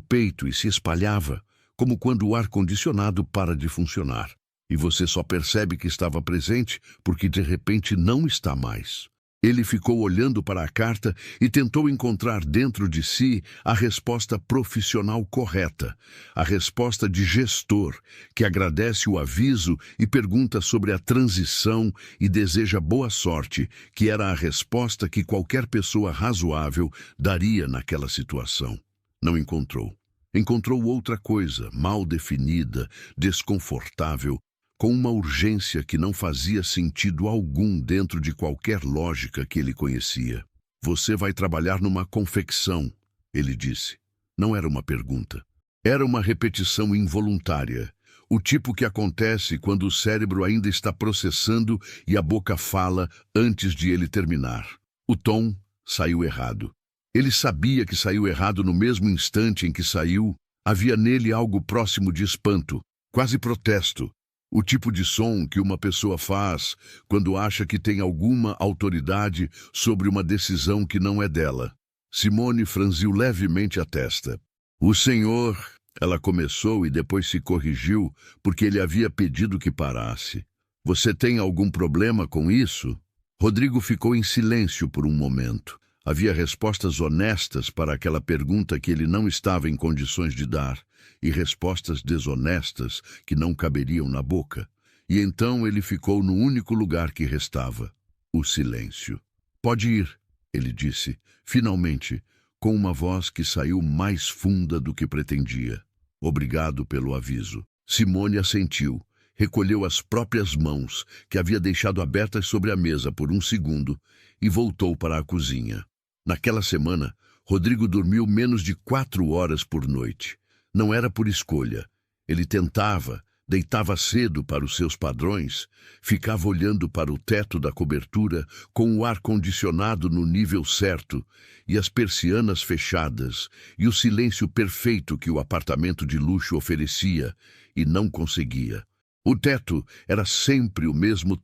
peito e se espalhava, como quando o ar-condicionado para de funcionar. E você só percebe que estava presente porque de repente não está mais. Ele ficou olhando para a carta e tentou encontrar dentro de si a resposta profissional correta, a resposta de gestor, que agradece o aviso e pergunta sobre a transição e deseja boa sorte, que era a resposta que qualquer pessoa razoável daria naquela situação. Não encontrou. Encontrou outra coisa, mal definida, desconfortável, com uma urgência que não fazia sentido algum dentro de qualquer lógica que ele conhecia. Você vai trabalhar numa confecção, ele disse. Não era uma pergunta. Era uma repetição involuntária, o tipo que acontece quando o cérebro ainda está processando e a boca fala antes de ele terminar. O tom saiu errado. Ele sabia que saiu errado no mesmo instante em que saiu. Havia nele algo próximo de espanto, quase protesto. O tipo de som que uma pessoa faz quando acha que tem alguma autoridade sobre uma decisão que não é dela. Simone franziu levemente a testa. O senhor, ela começou e depois se corrigiu porque ele havia pedido que parasse. Você tem algum problema com isso? Rodrigo ficou em silêncio por um momento. Havia respostas honestas para aquela pergunta que ele não estava em condições de dar, e respostas desonestas que não caberiam na boca. E então ele ficou no único lugar que restava, o silêncio. Pode ir, ele disse, finalmente, com uma voz que saiu mais funda do que pretendia. Obrigado pelo aviso. Simone assentiu, recolheu as próprias mãos, que havia deixado abertas sobre a mesa por um segundo, e voltou para a cozinha. Naquela semana, Rodrigo dormiu menos de 4 horas por noite. Não era por escolha. Ele tentava, deitava cedo para os seus padrões, ficava olhando para o teto da cobertura com o ar-condicionado no nível certo e as persianas fechadas e o silêncio perfeito que o apartamento de luxo oferecia, e não conseguia. O teto era sempre o mesmo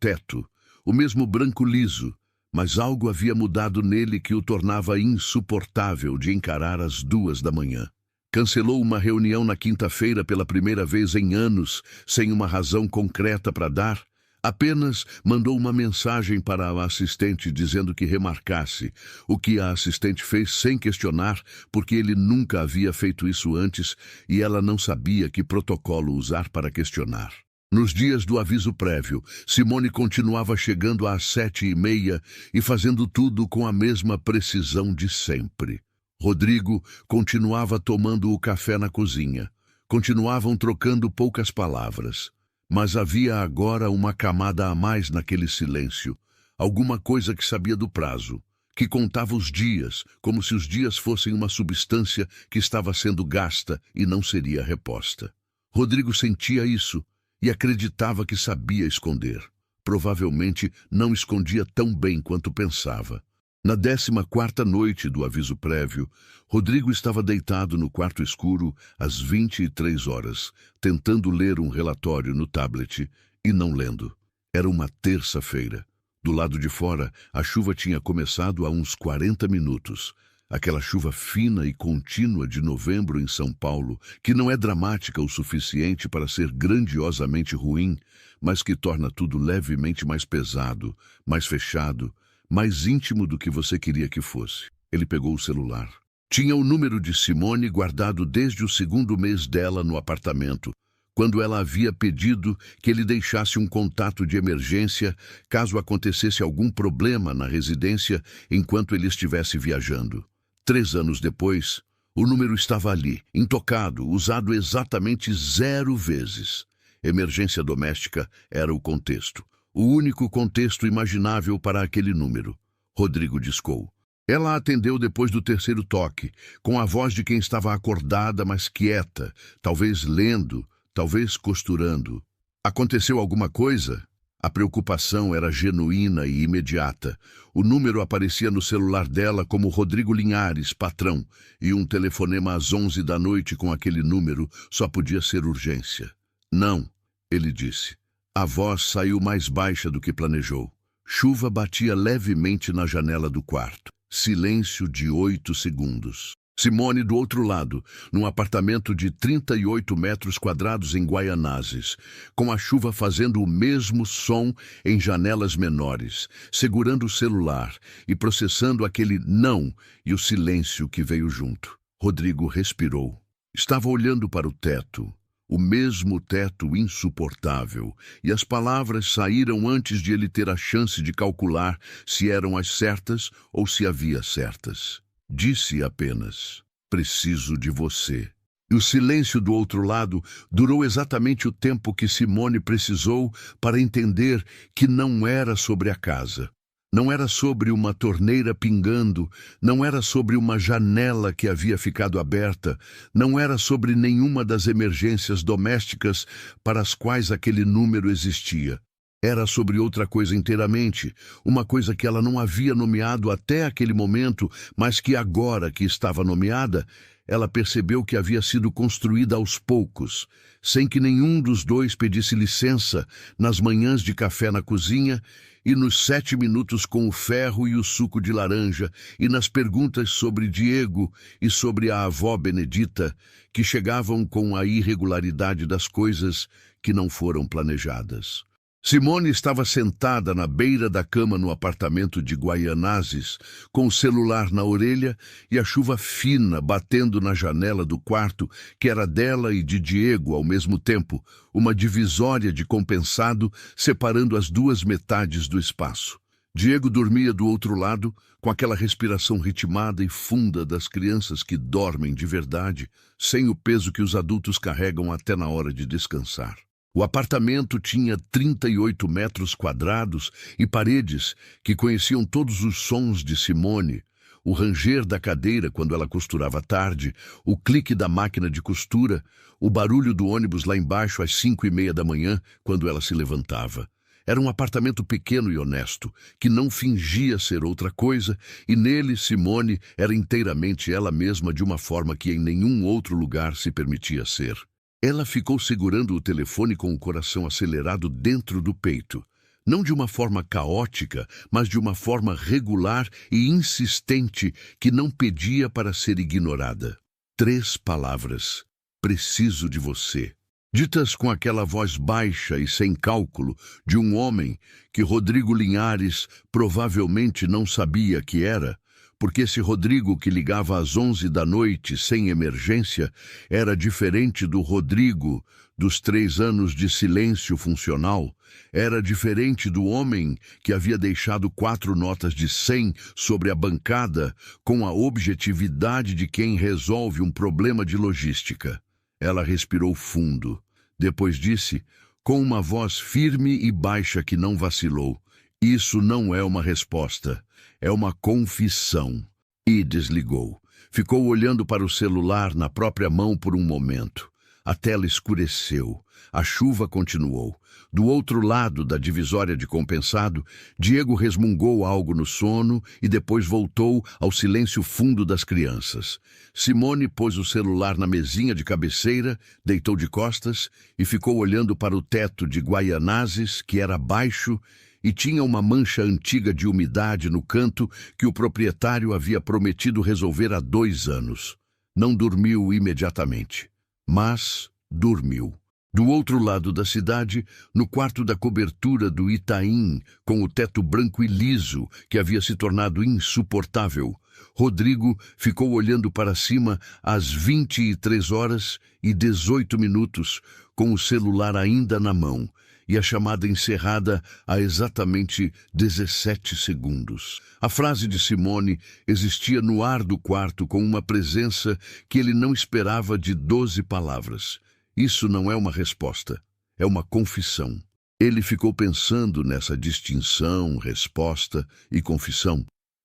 branco liso, mas algo havia mudado nele que o tornava insuportável de encarar às 2 da manhã. Cancelou uma reunião na quinta-feira pela primeira vez em anos, sem uma razão concreta para dar. Apenas mandou uma mensagem para a assistente dizendo que remarcasse, o que a assistente fez sem questionar, porque ele nunca havia feito isso antes e ela não sabia que protocolo usar para questionar. Nos dias do aviso prévio, Simone continuava chegando às 7h30 e fazendo tudo com a mesma precisão de sempre. Rodrigo continuava tomando o café na cozinha. Continuavam trocando poucas palavras. Mas havia agora uma camada a mais naquele silêncio. Alguma coisa que sabia do prazo, que contava os dias, como se os dias fossem uma substância que estava sendo gasta e não seria reposta. Rodrigo sentia isso e acreditava que sabia esconder. Provavelmente não escondia tão bem quanto pensava. Na 14ª noite do aviso prévio, Rodrigo estava deitado no quarto escuro às 23 horas, tentando ler um relatório no tablet e não lendo. Era uma terça-feira. Do lado de fora, a chuva tinha começado há uns 40 minutos. Aquela chuva fina e contínua de novembro em São Paulo, que não é dramática o suficiente para ser grandiosamente ruim, mas que torna tudo levemente mais pesado, mais fechado, mais íntimo do que você queria que fosse. Ele pegou o celular. Tinha o número de Simone guardado desde o 2º mês dela no apartamento, quando ela havia pedido que ele deixasse um contato de emergência caso acontecesse algum problema na residência enquanto ele estivesse viajando. 3 anos depois, o número estava ali, intocado, usado exatamente 0 vezes. Emergência doméstica era o contexto. O único contexto imaginável para aquele número. Rodrigo discou. Ela atendeu depois do 3º toque, com a voz de quem estava acordada, mas quieta, talvez lendo, talvez costurando. Aconteceu alguma coisa? A preocupação era genuína e imediata. O número aparecia no celular dela como Rodrigo Linhares, patrão, e um telefonema às 11 da noite com aquele número só podia ser urgência. Não, ele disse. A voz saiu mais baixa do que planejou. Chuva batia levemente na janela do quarto. Silêncio de 8 segundos. Simone do outro lado, num apartamento de 38 metros quadrados em Guaianazes, com a chuva fazendo o mesmo som em janelas menores, segurando o celular e processando aquele não e o silêncio que veio junto. Rodrigo respirou. Estava olhando para o teto. O mesmo teto insuportável, e as palavras saíram antes de ele ter a chance de calcular se eram as certas ou se havia certas. Disse apenas, preciso de você. E o silêncio do outro lado durou exatamente o tempo que Simone precisou para entender que não era sobre a casa. Não era sobre uma torneira pingando, não era sobre uma janela que havia ficado aberta, não era sobre nenhuma das emergências domésticas para as quais aquele número existia. Era sobre outra coisa inteiramente, uma coisa que ela não havia nomeado até aquele momento, mas que agora que estava nomeada, ela percebeu que havia sido construída aos poucos, sem que nenhum dos dois pedisse licença, nas manhãs de café na cozinha, e nos 7 minutos com o ferro e o suco de laranja, e nas perguntas sobre Diego e sobre a avó Benedita, que chegavam com a irregularidade das coisas que não foram planejadas. Simone estava sentada na beira da cama no apartamento de Guaianazes, com o celular na orelha e a chuva fina batendo na janela do quarto, que era dela e de Diego ao mesmo tempo, uma divisória de compensado separando as duas metades do espaço. Diego dormia do outro lado, com aquela respiração ritmada e funda das crianças que dormem de verdade, sem o peso que os adultos carregam até na hora de descansar. O apartamento tinha 38 metros quadrados e paredes que conheciam todos os sons de Simone, o ranger da cadeira quando ela costurava à tarde, o clique da máquina de costura, o barulho do ônibus lá embaixo às 5:30 da manhã, quando ela se levantava. Era um apartamento pequeno e honesto, que não fingia ser outra coisa, e nele Simone era inteiramente ela mesma de uma forma que em nenhum outro lugar se permitia ser. Ela ficou segurando o telefone com o coração acelerado dentro do peito. Não de uma forma caótica, mas de uma forma regular e insistente que não pedia para ser ignorada. 3 palavras. Preciso de você. Ditas com aquela voz baixa e sem cálculo de um homem que Rodrigo Linhares provavelmente não sabia que era, porque esse Rodrigo que ligava às 11 da noite sem emergência era diferente do Rodrigo dos 3 anos de silêncio funcional, era diferente do homem que havia deixado 4 notas de 100 sobre a bancada com a objetividade de quem resolve um problema de logística. Ela respirou fundo. Depois disse, com uma voz firme e baixa que não vacilou, isso não é uma resposta. É uma confissão. E desligou. Ficou olhando para o celular na própria mão por um momento. A tela escureceu. A chuva continuou. Do outro lado da divisória de compensado, Diego resmungou algo no sono e depois voltou ao silêncio fundo das crianças. Simone pôs o celular na mesinha de cabeceira, deitou de costas e ficou olhando para o teto de Guaianazes, que era baixo, e tinha uma mancha antiga de umidade no canto que o proprietário havia prometido resolver há 2 anos. Não dormiu imediatamente, mas dormiu. Do outro lado da cidade, no quarto da cobertura do Itaim, com o teto branco e liso que havia se tornado insuportável, Rodrigo ficou olhando para cima às 23h18, com o celular ainda na mão, e a chamada encerrada há exatamente 17 segundos. A frase de Simone existia no ar do quarto com uma presença que ele não esperava de 12 palavras. Isso não é uma resposta, é uma confissão. Ele ficou pensando nessa distinção, resposta e confissão.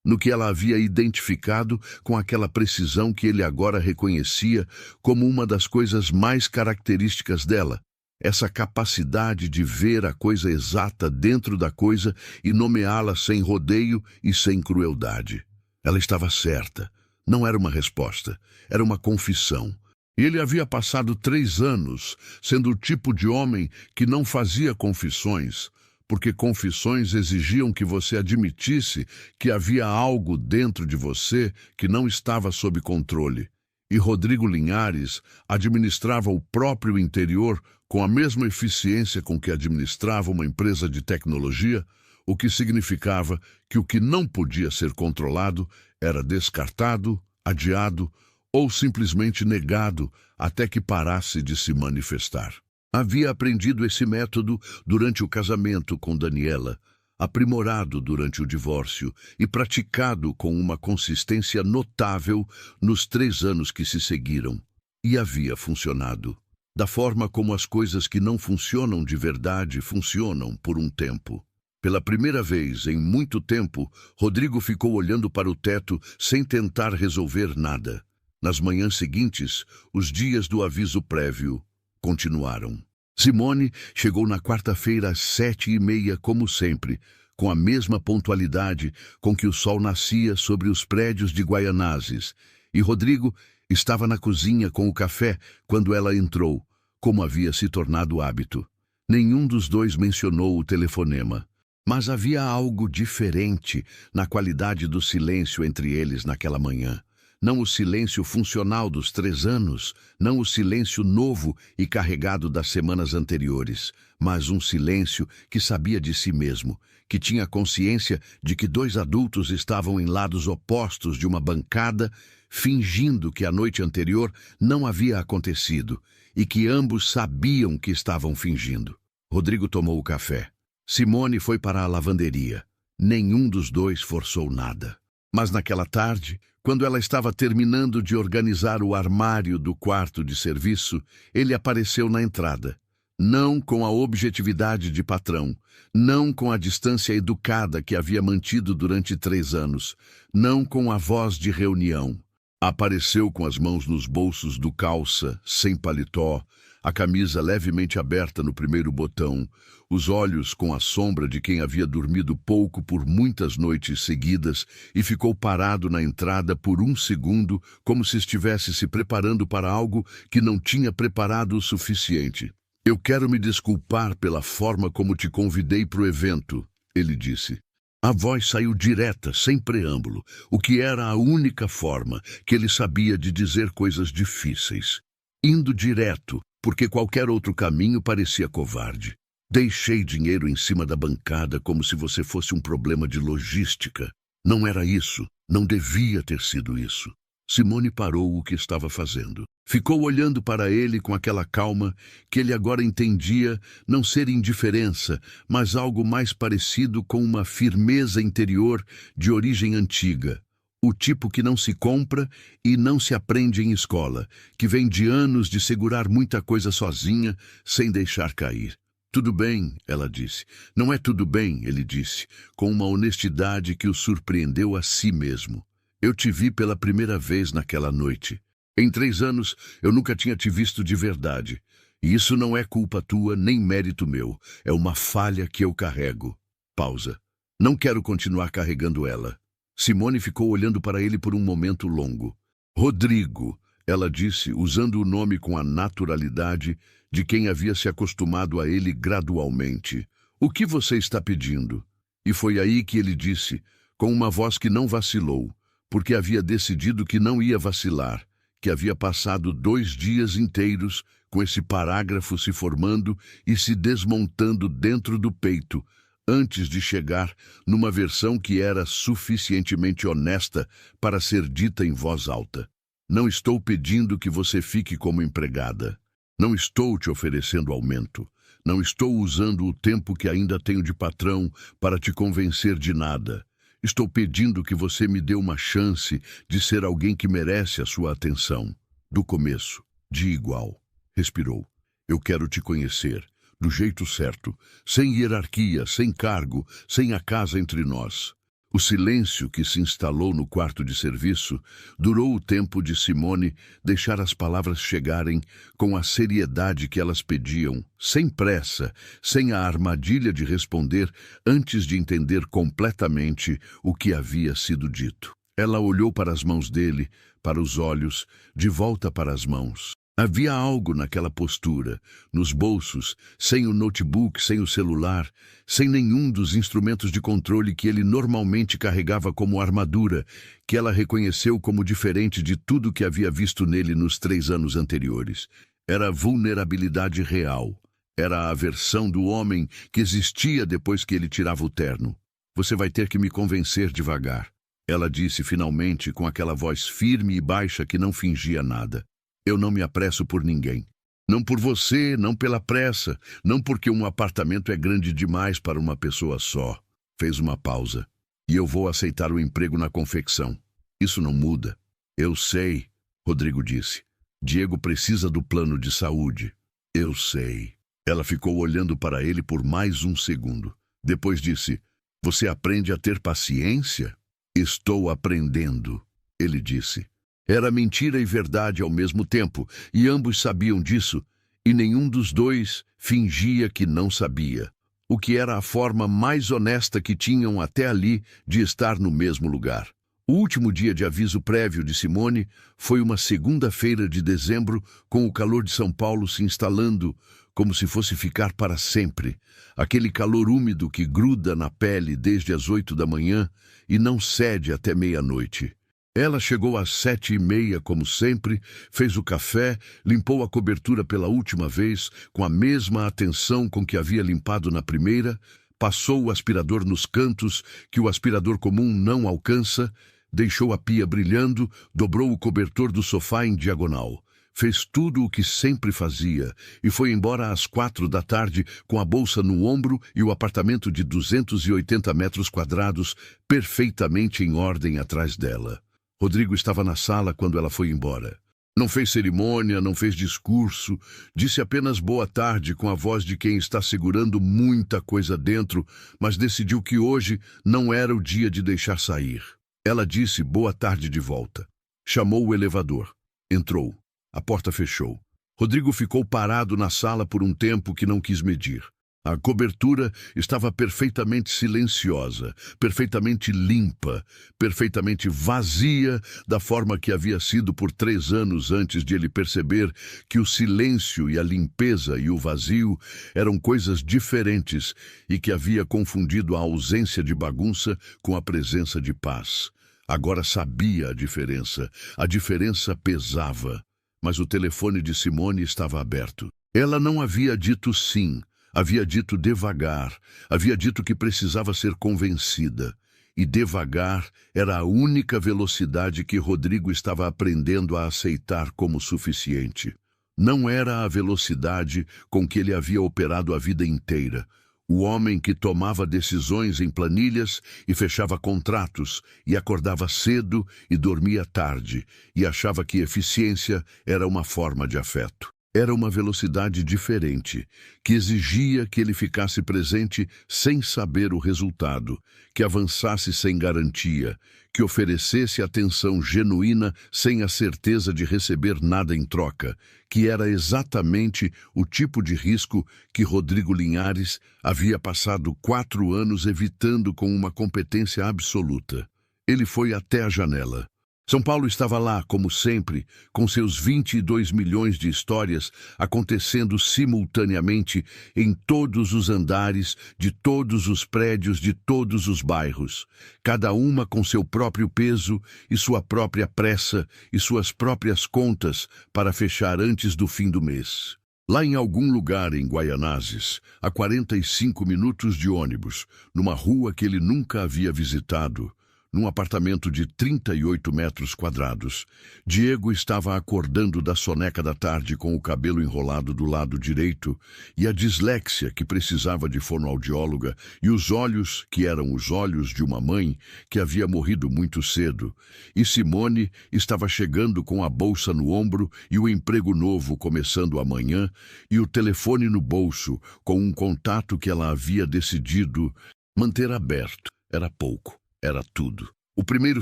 no que ela havia identificado com aquela precisão que ele agora reconhecia como uma das coisas mais características dela. Essa capacidade de ver a coisa exata dentro da coisa e nomeá-la sem rodeio e sem crueldade. Ela estava certa. Não era uma resposta, era uma confissão. E ele havia passado 3 anos sendo o tipo de homem que não fazia confissões, porque confissões exigiam que você admitisse que havia algo dentro de você que não estava sob controle. E Rodrigo Linhares administrava o próprio interior com a mesma eficiência com que administrava uma empresa de tecnologia, o que significava que o que não podia ser controlado era descartado, adiado ou simplesmente negado até que parasse de se manifestar. Havia aprendido esse método durante o casamento com Daniela, aprimorado durante o divórcio e praticado com uma consistência notável nos 3 anos que se seguiram. E havia funcionado. Da forma como as coisas que não funcionam de verdade funcionam por um tempo. Pela primeira vez em muito tempo, Rodrigo ficou olhando para o teto sem tentar resolver nada. Nas manhãs seguintes, os dias do aviso prévio continuaram. Simone chegou na quarta-feira às 7h30, como sempre, com a mesma pontualidade com que o sol nascia sobre os prédios de Guaianazes, e Rodrigo estava na cozinha com o café quando ela entrou, como havia se tornado hábito. Nenhum dos dois mencionou o telefonema, mas havia algo diferente na qualidade do silêncio entre eles naquela manhã. Não o silêncio funcional dos 3 anos, não o silêncio novo e carregado das semanas anteriores, mas um silêncio que sabia de si mesmo, que tinha consciência de que 2 adultos estavam em lados opostos de uma bancada, fingindo que a noite anterior não havia acontecido, e que ambos sabiam que estavam fingindo. Rodrigo tomou o café. Simone foi para a lavanderia. Nenhum dos dois forçou nada. Mas naquela tarde, quando ela estava terminando de organizar o armário do quarto de serviço, ele apareceu na entrada. Não com a objetividade de patrão, não com a distância educada que havia mantido durante 3 anos, não com a voz de reunião. Apareceu com as mãos nos bolsos do calça, sem paletó, a camisa levemente aberta no primeiro botão, os olhos com a sombra de quem havia dormido pouco por muitas noites seguidas e ficou parado na entrada por 1 segundo, como se estivesse se preparando para algo que não tinha preparado o suficiente. "Eu quero me desculpar pela forma como te convidei para o evento", ele disse. A voz saiu direta, sem preâmbulo, o que era a única forma que ele sabia de dizer coisas difíceis. Indo direto, porque qualquer outro caminho parecia covarde. "Deixei dinheiro em cima da bancada como se você fosse um problema de logística. Não era isso, não devia ter sido isso." Simone parou o que estava fazendo. Ficou olhando para ele com aquela calma que ele agora entendia não ser indiferença, mas algo mais parecido com uma firmeza interior de origem antiga. O tipo que não se compra e não se aprende em escola, que vem de anos de segurar muita coisa sozinha, sem deixar cair. "Tudo bem", ela disse. "Não é tudo bem", ele disse, com uma honestidade que o surpreendeu a si mesmo. "Eu te vi pela primeira vez naquela noite. Em 3 anos, eu nunca tinha te visto de verdade. E isso não é culpa tua, nem mérito meu. É uma falha que eu carrego." Pausa. "Não quero continuar carregando ela." Simone ficou olhando para ele por um momento longo. "Rodrigo", ela disse, usando o nome com a naturalidade de quem havia se acostumado a ele gradualmente. "O que você está pedindo?" E foi aí que ele disse, com uma voz que não vacilou, porque havia decidido que não ia vacilar, que havia passado 2 dias inteiros com esse parágrafo se formando e se desmontando dentro do peito, antes de chegar numa versão que era suficientemente honesta para ser dita em voz alta. "Não estou pedindo que você fique como empregada. Não estou te oferecendo aumento. Não estou usando o tempo que ainda tenho de patrão para te convencer de nada. Estou pedindo que você me dê uma chance de ser alguém que merece a sua atenção. Do começo, de igual." Respirou. "Eu quero te conhecer, do jeito certo, sem hierarquia, sem cargo, sem a casa entre nós." O silêncio que se instalou no quarto de serviço durou o tempo de Simone deixar as palavras chegarem com a seriedade que elas pediam, sem pressa, sem a armadilha de responder antes de entender completamente o que havia sido dito. Ela olhou para as mãos dele, para os olhos, de volta para as mãos. Havia algo naquela postura, nos bolsos, sem o notebook, sem o celular, sem nenhum dos instrumentos de controle que ele normalmente carregava como armadura, que ela reconheceu como diferente de tudo que havia visto nele nos 3 anos anteriores. Era vulnerabilidade real. Era a versão do homem que existia depois que ele tirava o terno. Você vai ter que me convencer devagar, ela disse finalmente com aquela voz firme e baixa que não fingia nada. Eu não me apresso por ninguém. Não por você, não pela pressa, não porque um apartamento é grande demais para uma pessoa só. Fez uma pausa. E eu vou aceitar o emprego na confecção. Isso não muda. Eu sei, Rodrigo disse. Diego precisa do plano de saúde. Eu sei. Ela ficou olhando para ele por mais um segundo. Depois disse, você aprende a ter paciência? Estou aprendendo, ele disse. Era mentira e verdade ao mesmo tempo, e ambos sabiam disso, e nenhum dos dois fingia que não sabia, o que era a forma mais honesta que tinham até ali de estar no mesmo lugar. O último dia de aviso prévio de Simone foi uma segunda-feira de dezembro, com o calor de São Paulo se instalando, como se fosse ficar para sempre. Aquele calor úmido que gruda na pele desde as 8 da manhã e não cede até meia-noite. Ela chegou às 7h30, como sempre, fez o café, limpou a cobertura pela última vez, com a mesma atenção com que havia limpado na primeira, passou o aspirador nos cantos que o aspirador comum não alcança, deixou a pia brilhando, dobrou o cobertor do sofá em diagonal. Fez tudo o que sempre fazia e foi embora às 4 da tarde com a bolsa no ombro e o apartamento de 280 metros quadrados perfeitamente em ordem atrás dela. Rodrigo estava na sala quando ela foi embora. Não fez cerimônia, não fez discurso, disse apenas boa tarde com a voz de quem está segurando muita coisa dentro, mas decidiu que hoje não era o dia de deixar sair. Ela disse boa tarde de volta. Chamou o elevador. Entrou. A porta fechou. Rodrigo ficou parado na sala por um tempo que não quis medir. A cobertura estava perfeitamente silenciosa, perfeitamente limpa, perfeitamente vazia da forma que havia sido por 3 anos antes de ele perceber que o silêncio e a limpeza e o vazio eram coisas diferentes e que havia confundido a ausência de bagunça com a presença de paz. Agora sabia a diferença pesava, mas o telefone de Simone estava aberto. Ela não havia dito sim. Havia dito devagar, havia dito que precisava ser convencida. E devagar era a única velocidade que Rodrigo estava aprendendo a aceitar como suficiente. Não era a velocidade com que ele havia operado a vida inteira. O homem que tomava decisões em planilhas e fechava contratos, e acordava cedo e dormia tarde, e achava que eficiência era uma forma de afeto. Era uma velocidade diferente, que exigia que ele ficasse presente sem saber o resultado, que avançasse sem garantia, que oferecesse atenção genuína sem a certeza de receber nada em troca, que era exatamente o tipo de risco que Rodrigo Linhares havia passado 4 anos evitando com uma competência absoluta. Ele foi até a janela. São Paulo estava lá, como sempre, com seus 22 milhões de histórias acontecendo simultaneamente em todos os andares, de todos os prédios, de todos os bairros, cada uma com seu próprio peso e sua própria pressa e suas próprias contas para fechar antes do fim do mês. Lá em algum lugar em Guaianazes, a 45 minutos de ônibus, numa rua que ele nunca havia visitado, num apartamento de 38 metros quadrados, Diego estava acordando da soneca da tarde com o cabelo enrolado do lado direito e a dislexia que precisava de fonoaudióloga e os olhos que eram os olhos de uma mãe que havia morrido muito cedo. E Simone estava chegando com a bolsa no ombro e o emprego novo começando amanhã e o telefone no bolso com um contato que ela havia decidido manter aberto. Era pouco. Era tudo. O primeiro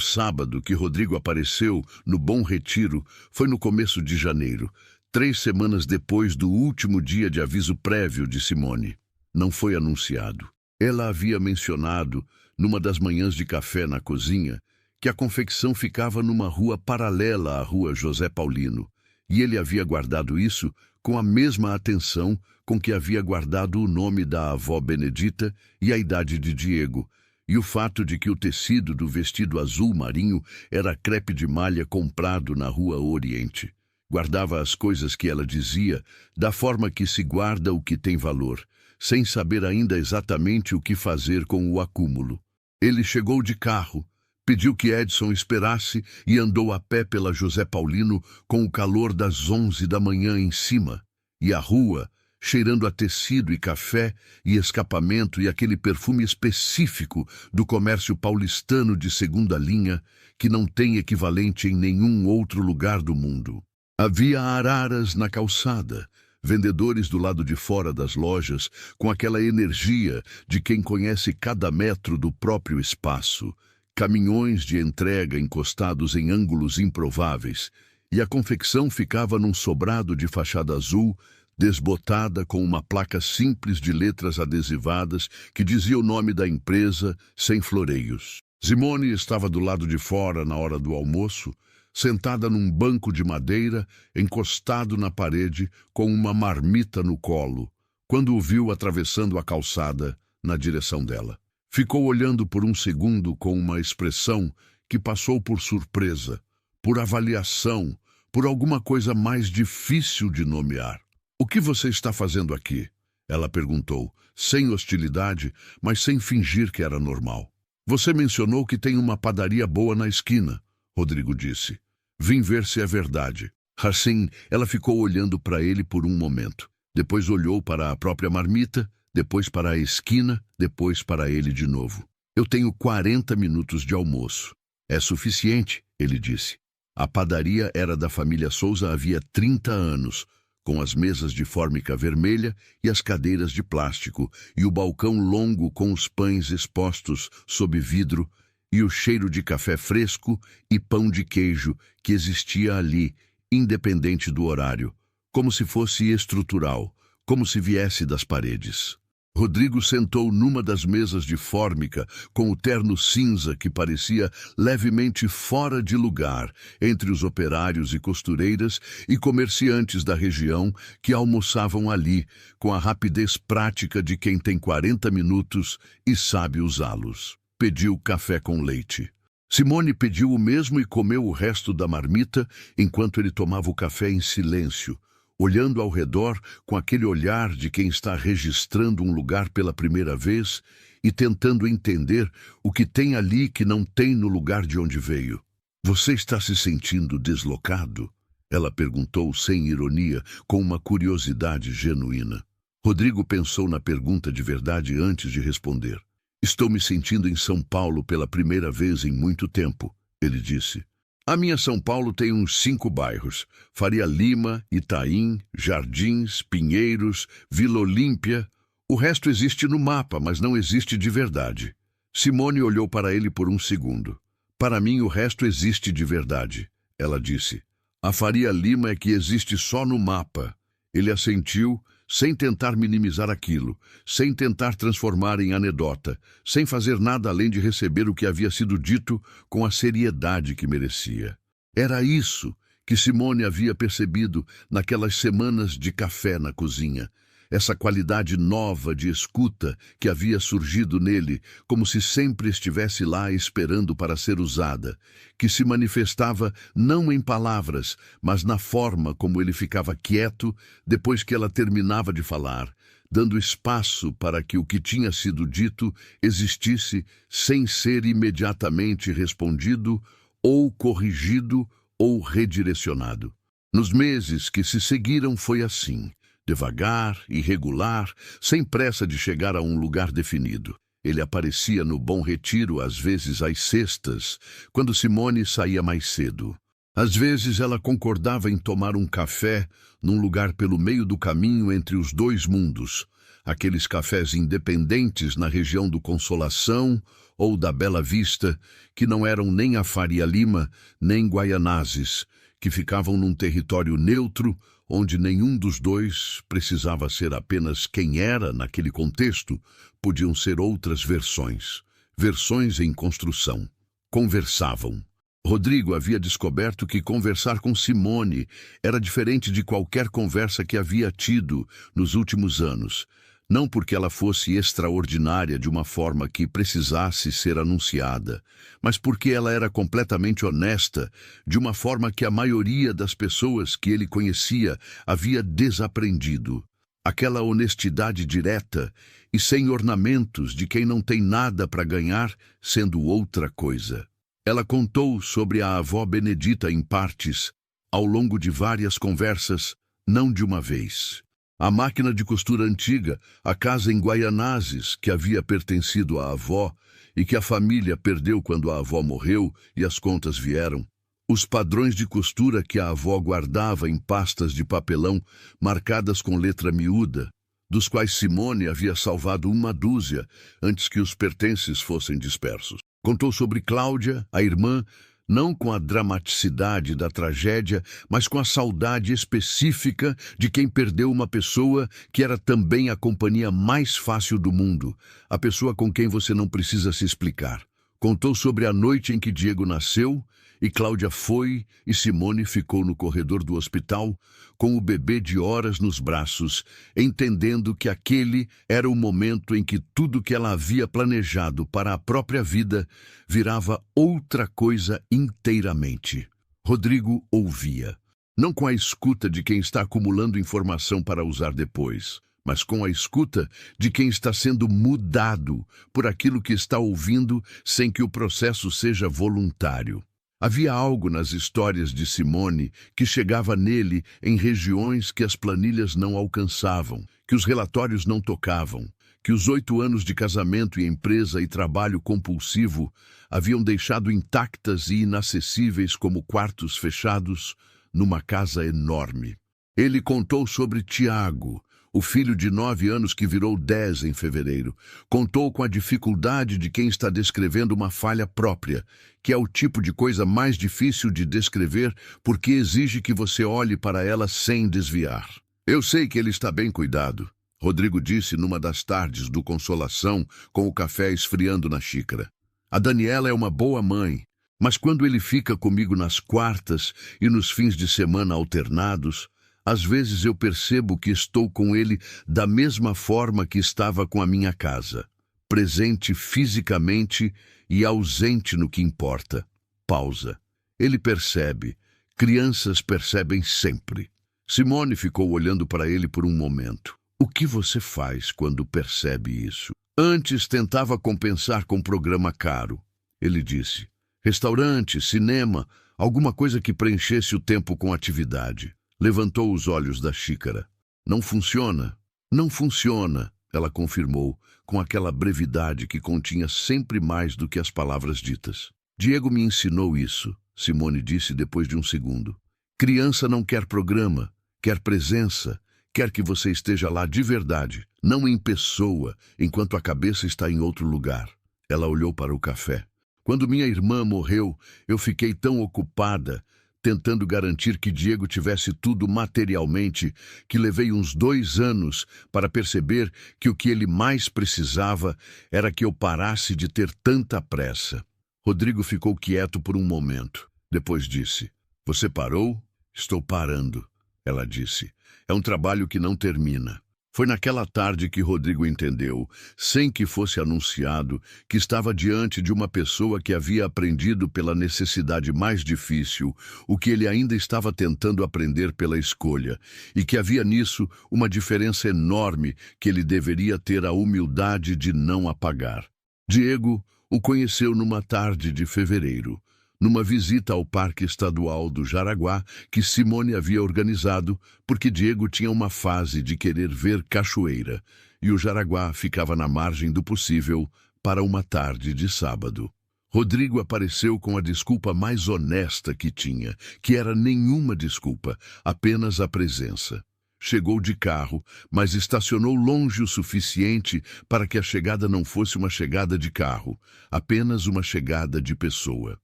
sábado que Rodrigo apareceu no Bom Retiro foi no começo de janeiro, 3 semanas depois do último dia de aviso prévio de Simone. Não foi anunciado. Ela havia mencionado, numa das manhãs de café na cozinha, que a confecção ficava numa rua paralela à rua José Paulino, e ele havia guardado isso com a mesma atenção com que havia guardado o nome da avó Benedita e a idade de Diego, e o fato de que o tecido do vestido azul marinho era crepe de malha comprado na Rua Oriente. Guardava as coisas que ela dizia da forma que se guarda o que tem valor, sem saber ainda exatamente o que fazer com o acúmulo. Ele chegou de carro, pediu que Edson esperasse e andou a pé pela José Paulino com o calor das 11 da manhã em cima, e a rua, cheirando a tecido e café e escapamento e aquele perfume específico do comércio paulistano de segunda linha que não tem equivalente em nenhum outro lugar do mundo. Havia araras na calçada, vendedores do lado de fora das lojas com aquela energia de quem conhece cada metro do próprio espaço, caminhões de entrega encostados em ângulos improváveis, e a confecção ficava num sobrado de fachada azul, desbotada com uma placa simples de letras adesivadas que dizia o nome da empresa sem floreios. Simone estava do lado de fora na hora do almoço, sentada num banco de madeira, encostado na parede, com uma marmita no colo, quando o viu atravessando a calçada na direção dela. Ficou olhando por um segundo com uma expressão que passou por surpresa, por avaliação, por alguma coisa mais difícil de nomear. "O que você está fazendo aqui?" ela perguntou, sem hostilidade, mas sem fingir que era normal. "Você mencionou que tem uma padaria boa na esquina", Rodrigo disse. "Vim ver se é verdade." Assim, ela ficou olhando para ele por um momento. Depois olhou para a própria marmita, depois para a esquina, depois para ele de novo. "Eu tenho 40 minutos de almoço." "É suficiente", ele disse. A padaria era da família Souza havia 30 anos, com as mesas de fórmica vermelha e as cadeiras de plástico, e o balcão longo com os pães expostos sob vidro, e o cheiro de café fresco e pão de queijo que existia ali, independente do horário, como se fosse estrutural, como se viesse das paredes. Rodrigo sentou numa das mesas de fórmica com o terno cinza que parecia levemente fora de lugar entre os operários e costureiras e comerciantes da região que almoçavam ali com a rapidez prática de quem tem 40 minutos e sabe usá-los. Pediu café com leite. Simone pediu o mesmo e comeu o resto da marmita enquanto ele tomava o café em silêncio, olhando ao redor com aquele olhar de quem está registrando um lugar pela primeira vez e tentando entender o que tem ali que não tem no lugar de onde veio. "Você está se sentindo deslocado?" ela perguntou sem ironia, com uma curiosidade genuína. Rodrigo pensou na pergunta de verdade antes de responder. "Estou me sentindo em São Paulo pela primeira vez em muito tempo", ele disse. "A minha São Paulo tem uns 5 bairros: Faria Lima, Itaim, Jardins, Pinheiros, Vila Olímpia. O resto existe no mapa, mas não existe de verdade." Simone olhou para ele por um segundo. "Para mim, o resto existe de verdade", ela disse. "A Faria Lima é que existe só no mapa." Ele assentiu, sem tentar minimizar aquilo, sem tentar transformar em anedota, sem fazer nada além de receber o que havia sido dito com a seriedade que merecia. Era isso que Simone havia percebido naquelas semanas de café na cozinha, essa qualidade nova de escuta que havia surgido nele, como se sempre estivesse lá esperando para ser usada, que se manifestava não em palavras, mas na forma como ele ficava quieto depois que ela terminava de falar, dando espaço para que o que tinha sido dito existisse sem ser imediatamente respondido, ou corrigido, ou redirecionado. Nos meses que se seguiram foi assim. Devagar, irregular, sem pressa de chegar a um lugar definido. Ele aparecia no Bom Retiro às vezes às sextas, quando Simone saía mais cedo. Às vezes ela concordava em tomar um café num lugar pelo meio do caminho entre os dois mundos, aqueles cafés independentes na região do Consolação ou da Bela Vista, que não eram nem a Faria Lima, nem Guaianazes, que ficavam num território neutro, onde nenhum dos dois precisava ser apenas quem era naquele contexto, podiam ser outras versões em construção. Conversavam. Rodrigo havia descoberto que conversar com Simone era diferente de qualquer conversa que havia tido nos últimos anos. Não porque ela fosse extraordinária de uma forma que precisasse ser anunciada, mas porque ela era completamente honesta, de uma forma que a maioria das pessoas que ele conhecia havia desaprendido. Aquela honestidade direta e sem ornamentos de quem não tem nada para ganhar, sendo outra coisa. Ela contou sobre a avó Benedita em partes, ao longo de várias conversas, não de uma vez. A máquina de costura antiga, a casa em Guaianazes, que havia pertencido à avó e que a família perdeu quando a avó morreu e as contas vieram. Os padrões de costura que a avó guardava em pastas de papelão marcadas com letra miúda, dos quais Simone havia salvado uma dúzia antes que os pertences fossem dispersos. Contou sobre Cláudia, a irmã, não com a dramaticidade da tragédia, mas com a saudade específica de quem perdeu uma pessoa que era também a companhia mais fácil do mundo, a pessoa com quem você não precisa se explicar. Contou sobre a noite em que Diego nasceu, e Cláudia foi e Simone ficou no corredor do hospital com o bebê de horas nos braços, entendendo que aquele era o momento em que tudo que ela havia planejado para a própria vida virava outra coisa inteiramente. Rodrigo ouvia, não com a escuta de quem está acumulando informação para usar depois, mas com a escuta de quem está sendo mudado por aquilo que está ouvindo sem que o processo seja voluntário. Havia algo nas histórias de Simone que chegava nele em regiões que as planilhas não alcançavam, que os relatórios não tocavam, que os 8 anos de casamento e empresa e trabalho compulsivo haviam deixado intactas e inacessíveis como quartos fechados numa casa enorme. Ele contou sobre Tiago, o filho de 9 anos que virou 10 em fevereiro. Contou com a dificuldade de quem está descrevendo uma falha própria, que é o tipo de coisa mais difícil de descrever porque exige que você olhe para ela sem desviar. Eu sei que ele está bem cuidado, Rodrigo disse numa das tardes do Consolação, com o café esfriando na xícara. A Daniela é uma boa mãe, mas quando ele fica comigo nas quartas e nos fins de semana alternados, às vezes eu percebo que estou com ele da mesma forma que estava com a minha casa, presente fisicamente e ausente no que importa. Pausa. Ele percebe. Crianças percebem sempre. Simone ficou olhando para ele por um momento. O que você faz quando percebe isso? Antes tentava compensar com programa caro. Ele disse. Restaurante, cinema, alguma coisa que preenchesse o tempo com atividade. Levantou os olhos da xícara. Não funciona? Não funciona, ela confirmou, com aquela brevidade que continha sempre mais do que as palavras ditas. Diego me ensinou isso, Simone disse depois de um segundo. Criança não quer programa, quer presença, quer que você esteja lá de verdade, não em pessoa, enquanto a cabeça está em outro lugar. Ela olhou para o café. Quando minha irmã morreu, eu fiquei tão ocupada, tentando garantir que Diego tivesse tudo materialmente, que levei uns 2 anos para perceber que o que ele mais precisava era que eu parasse de ter tanta pressa. Rodrigo ficou quieto por um momento. Depois disse, você parou? Estou parando, ela disse. É um trabalho que não termina. Foi naquela tarde que Rodrigo entendeu, sem que fosse anunciado, que estava diante de uma pessoa que havia aprendido pela necessidade mais difícil, o que ele ainda estava tentando aprender pela escolha, e que havia nisso uma diferença enorme que ele deveria ter a humildade de não apagar. Diego o conheceu numa tarde de fevereiro, numa visita ao Parque Estadual do Jaraguá que Simone havia organizado, porque Diego tinha uma fase de querer ver cachoeira, e o Jaraguá ficava na margem do possível para uma tarde de sábado. Rodrigo apareceu com a desculpa mais honesta que tinha, que era nenhuma desculpa, apenas a presença. chegou de carro, mas estacionou longe o suficiente para que a chegada não fosse uma chegada de carro, apenas uma chegada de pessoa.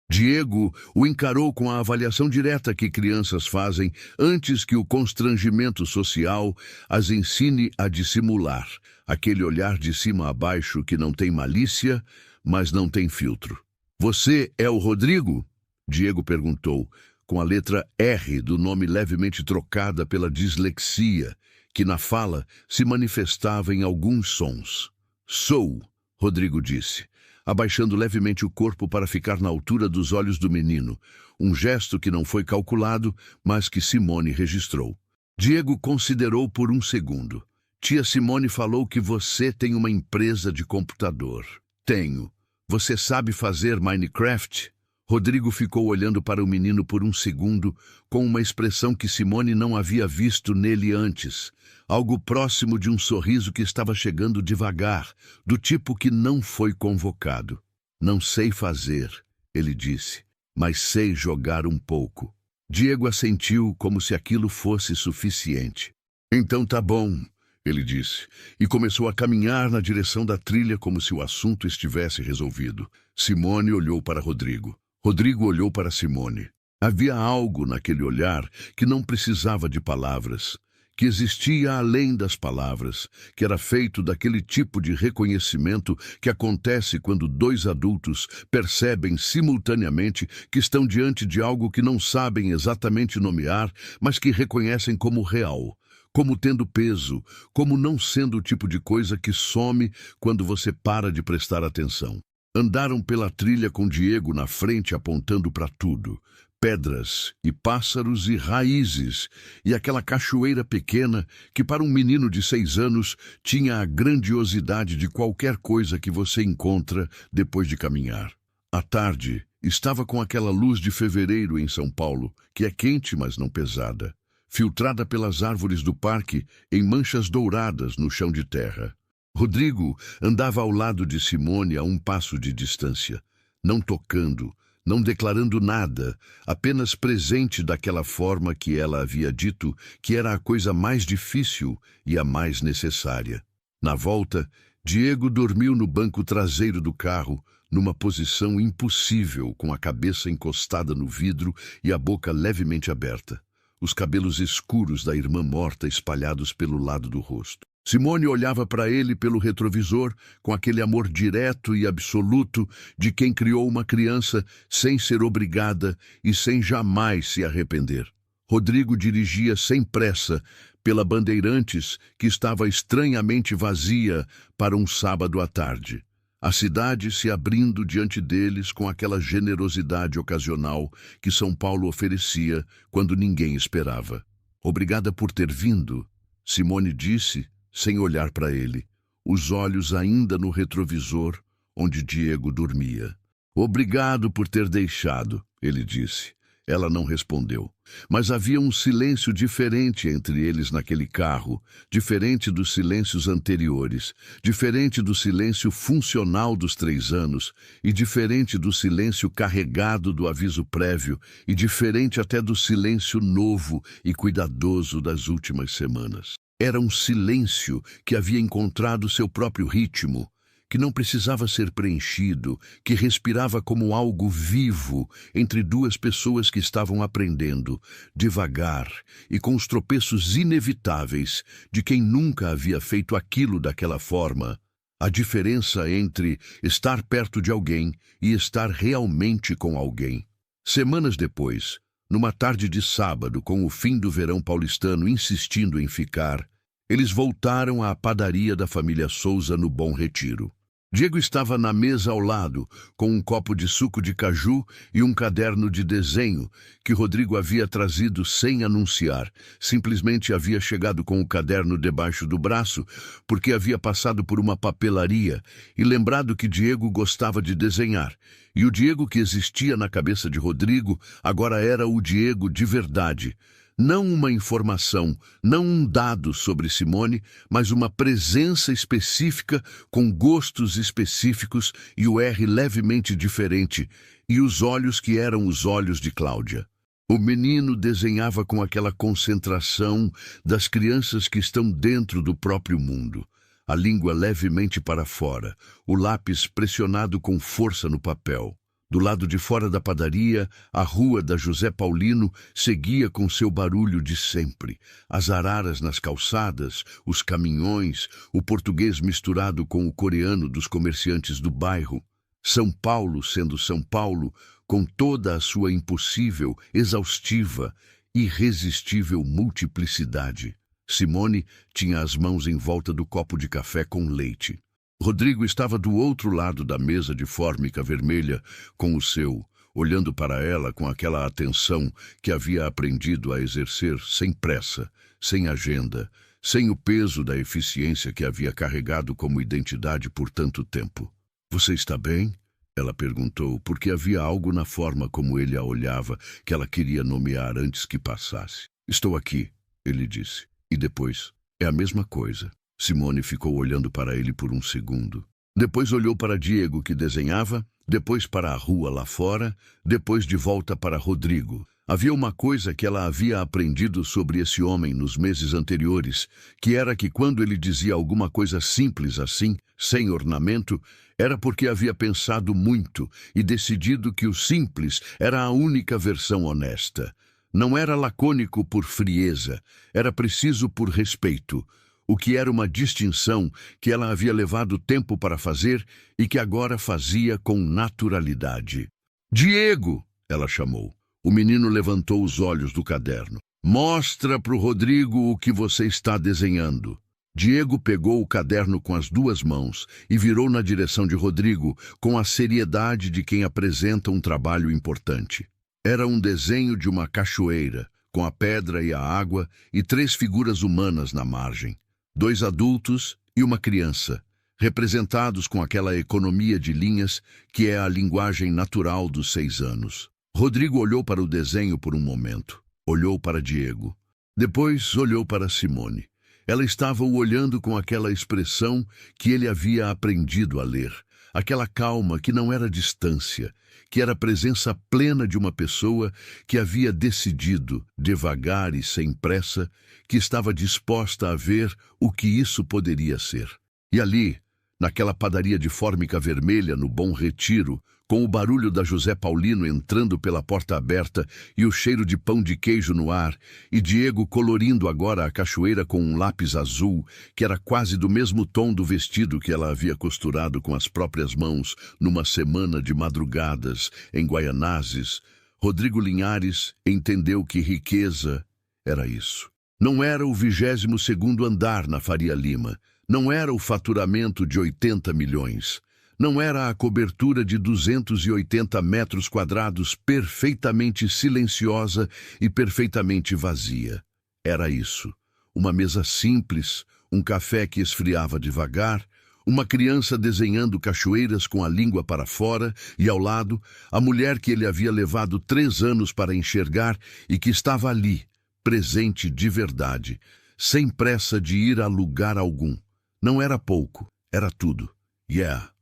Diego o encarou com a avaliação direta que crianças fazem antes que o constrangimento social as ensine a dissimular, aquele olhar de cima a baixo que não tem malícia, mas não tem filtro. "Você é o Rodrigo?" Diego perguntou, com a letra R do nome levemente trocada pela dislexia, que na fala se manifestava em alguns sons. "Sou", Rodrigo disse, abaixando levemente o corpo para ficar na altura dos olhos do menino, um gesto que não foi calculado, mas que Simone registrou. Diego considerou por um segundo. "Tia Simone falou que você tem uma empresa de computador." "Tenho. Você sabe fazer Minecraft?" Rodrigo ficou olhando para o menino por um segundo, com uma expressão que Simone não havia visto nele antes. Algo próximo de um sorriso que estava chegando devagar, do tipo que não foi convocado. "Não sei fazer", ele disse, "mas sei jogar um pouco." Diego assentiu como se aquilo fosse suficiente. "Então tá bom", ele disse, e começou a caminhar na direção da trilha como se o assunto estivesse resolvido. Simone olhou para Rodrigo. Rodrigo olhou para Simone. Havia algo naquele olhar que não precisava de palavras, que existia além das palavras, que era feito daquele tipo de reconhecimento que acontece quando dois adultos percebem simultaneamente que estão diante de algo que não sabem exatamente nomear, mas que reconhecem como real, como tendo peso, como não sendo o tipo de coisa que some quando você para de prestar atenção. Andaram pela trilha com Diego na frente apontando para tudo. Pedras e pássaros e raízes, e aquela cachoeira pequena que para um menino de 6 anos tinha a grandiosidade de qualquer coisa que você encontra depois de caminhar. À tarde, estava com aquela luz de fevereiro em São Paulo, que é quente, mas não pesada, filtrada pelas árvores do parque em manchas douradas no chão de terra. Rodrigo andava ao lado de Simone a um passo de distância, não tocando, não declarando nada, apenas presente daquela forma que ela havia dito que era a coisa mais difícil e a mais necessária. Na volta, Diego dormiu no banco traseiro do carro, numa posição impossível, com a cabeça encostada no vidro e a boca levemente aberta, os cabelos escuros da irmã morta espalhados pelo lado do rosto. Simone olhava para ele pelo retrovisor com aquele amor direto e absoluto de quem criou uma criança sem ser obrigada e sem jamais se arrepender. Rodrigo dirigia sem pressa pela Bandeirantes, que estava estranhamente vazia para um sábado à tarde. A cidade se abrindo diante deles com aquela generosidade ocasional que São Paulo oferecia quando ninguém esperava. "Obrigada por ter vindo", Simone disse, sem olhar para ele, os olhos ainda no retrovisor onde Diego dormia. "Obrigado por ter deixado", ele disse. Ela não respondeu, mas havia um silêncio diferente entre eles naquele carro, diferente dos silêncios anteriores, diferente do silêncio funcional dos 3 anos, e diferente do silêncio carregado do aviso prévio, e diferente até do silêncio novo e cuidadoso das últimas semanas. Era um silêncio que havia encontrado seu próprio ritmo, que não precisava ser preenchido, que respirava como algo vivo entre duas pessoas que estavam aprendendo, devagar e com os tropeços inevitáveis de quem nunca havia feito aquilo daquela forma. A diferença entre estar perto de alguém e estar realmente com alguém. Semanas depois, numa tarde de sábado, com o fim do verão paulistano insistindo em ficar, eles voltaram à padaria da família Souza no Bom Retiro. Diego estava na mesa ao lado, com um copo de suco de caju e um caderno de desenho que Rodrigo havia trazido sem anunciar. Simplesmente havia chegado com o caderno debaixo do braço, porque havia passado por uma papelaria e lembrado que Diego gostava de desenhar. E o Diego que existia na cabeça de Rodrigo agora era o Diego de verdade. Não uma informação, não um dado sobre Simone, mas uma presença específica com gostos específicos e o R levemente diferente, e os olhos que eram os olhos de Cláudia. O menino desenhava com aquela concentração das crianças que estão dentro do próprio mundo, a língua levemente para fora, o lápis pressionado com força no papel. Do lado de fora da padaria, a rua da José Paulino seguia com seu barulho de sempre. As araras nas calçadas, os caminhões, o português misturado com o coreano dos comerciantes do bairro. São Paulo sendo São Paulo, com toda a sua impossível, exaustiva, irresistível multiplicidade. Simone tinha as mãos em volta do copo de café com leite. Rodrigo estava do outro lado da mesa de fórmica vermelha com o seu, olhando para ela com aquela atenção que havia aprendido a exercer sem pressa, sem agenda, sem o peso da eficiência que havia carregado como identidade por tanto tempo. "Você está bem?" ela perguntou, porque havia algo na forma como ele a olhava que ela queria nomear antes que passasse. "Estou aqui", ele disse. E depois, "É a mesma coisa." Simone ficou olhando para ele por um segundo. Depois olhou para Diego, que desenhava, depois para a rua lá fora, depois de volta para Rodrigo. Havia uma coisa que ela havia aprendido sobre esse homem nos meses anteriores, que era que quando ele dizia alguma coisa simples assim, sem ornamento, era porque havia pensado muito e decidido que o simples era a única versão honesta. Não era lacônico por frieza, era preciso por respeito, o que era uma distinção que ela havia levado tempo para fazer e que agora fazia com naturalidade. "Diego!" ela chamou. O menino levantou os olhos do caderno. "Mostra para o Rodrigo o que você está desenhando." Diego pegou o caderno com as duas mãos e virou na direção de Rodrigo com a seriedade de quem apresenta um trabalho importante. Era um desenho de uma cachoeira, com a pedra e a água e 3 figuras humanas na margem. 2 adultos e uma criança, representados com aquela economia de linhas que é a linguagem natural dos 6 anos. Rodrigo olhou para o desenho por um momento. Olhou para Diego. Depois olhou para Simone. Ela estava o olhando com aquela expressão que ele havia aprendido a ler. Aquela calma que não era distância, que era a presença plena de uma pessoa que havia decidido, devagar e sem pressa, que estava disposta a ver o que isso poderia ser. E ali, naquela padaria de fórmica vermelha no Bom Retiro, com o barulho da José Paulino entrando pela porta aberta e o cheiro de pão de queijo no ar, e Diego colorindo agora a cachoeira com um lápis azul, que era quase do mesmo tom do vestido que ela havia costurado com as próprias mãos numa semana de madrugadas em Guaianazes, Rodrigo Linhares entendeu que riqueza era isso. Não era o 22º andar na Faria Lima, não era o faturamento de 80 milhões. Não era a cobertura de 280 metros quadrados perfeitamente silenciosa e perfeitamente vazia. Era isso. Uma mesa simples, um café que esfriava devagar, uma criança desenhando cachoeiras com a língua para fora e, ao lado, a mulher que ele havia levado 3 anos para enxergar e que estava ali, presente de verdade, sem pressa de ir a lugar algum. Não era pouco, era tudo. Yeah.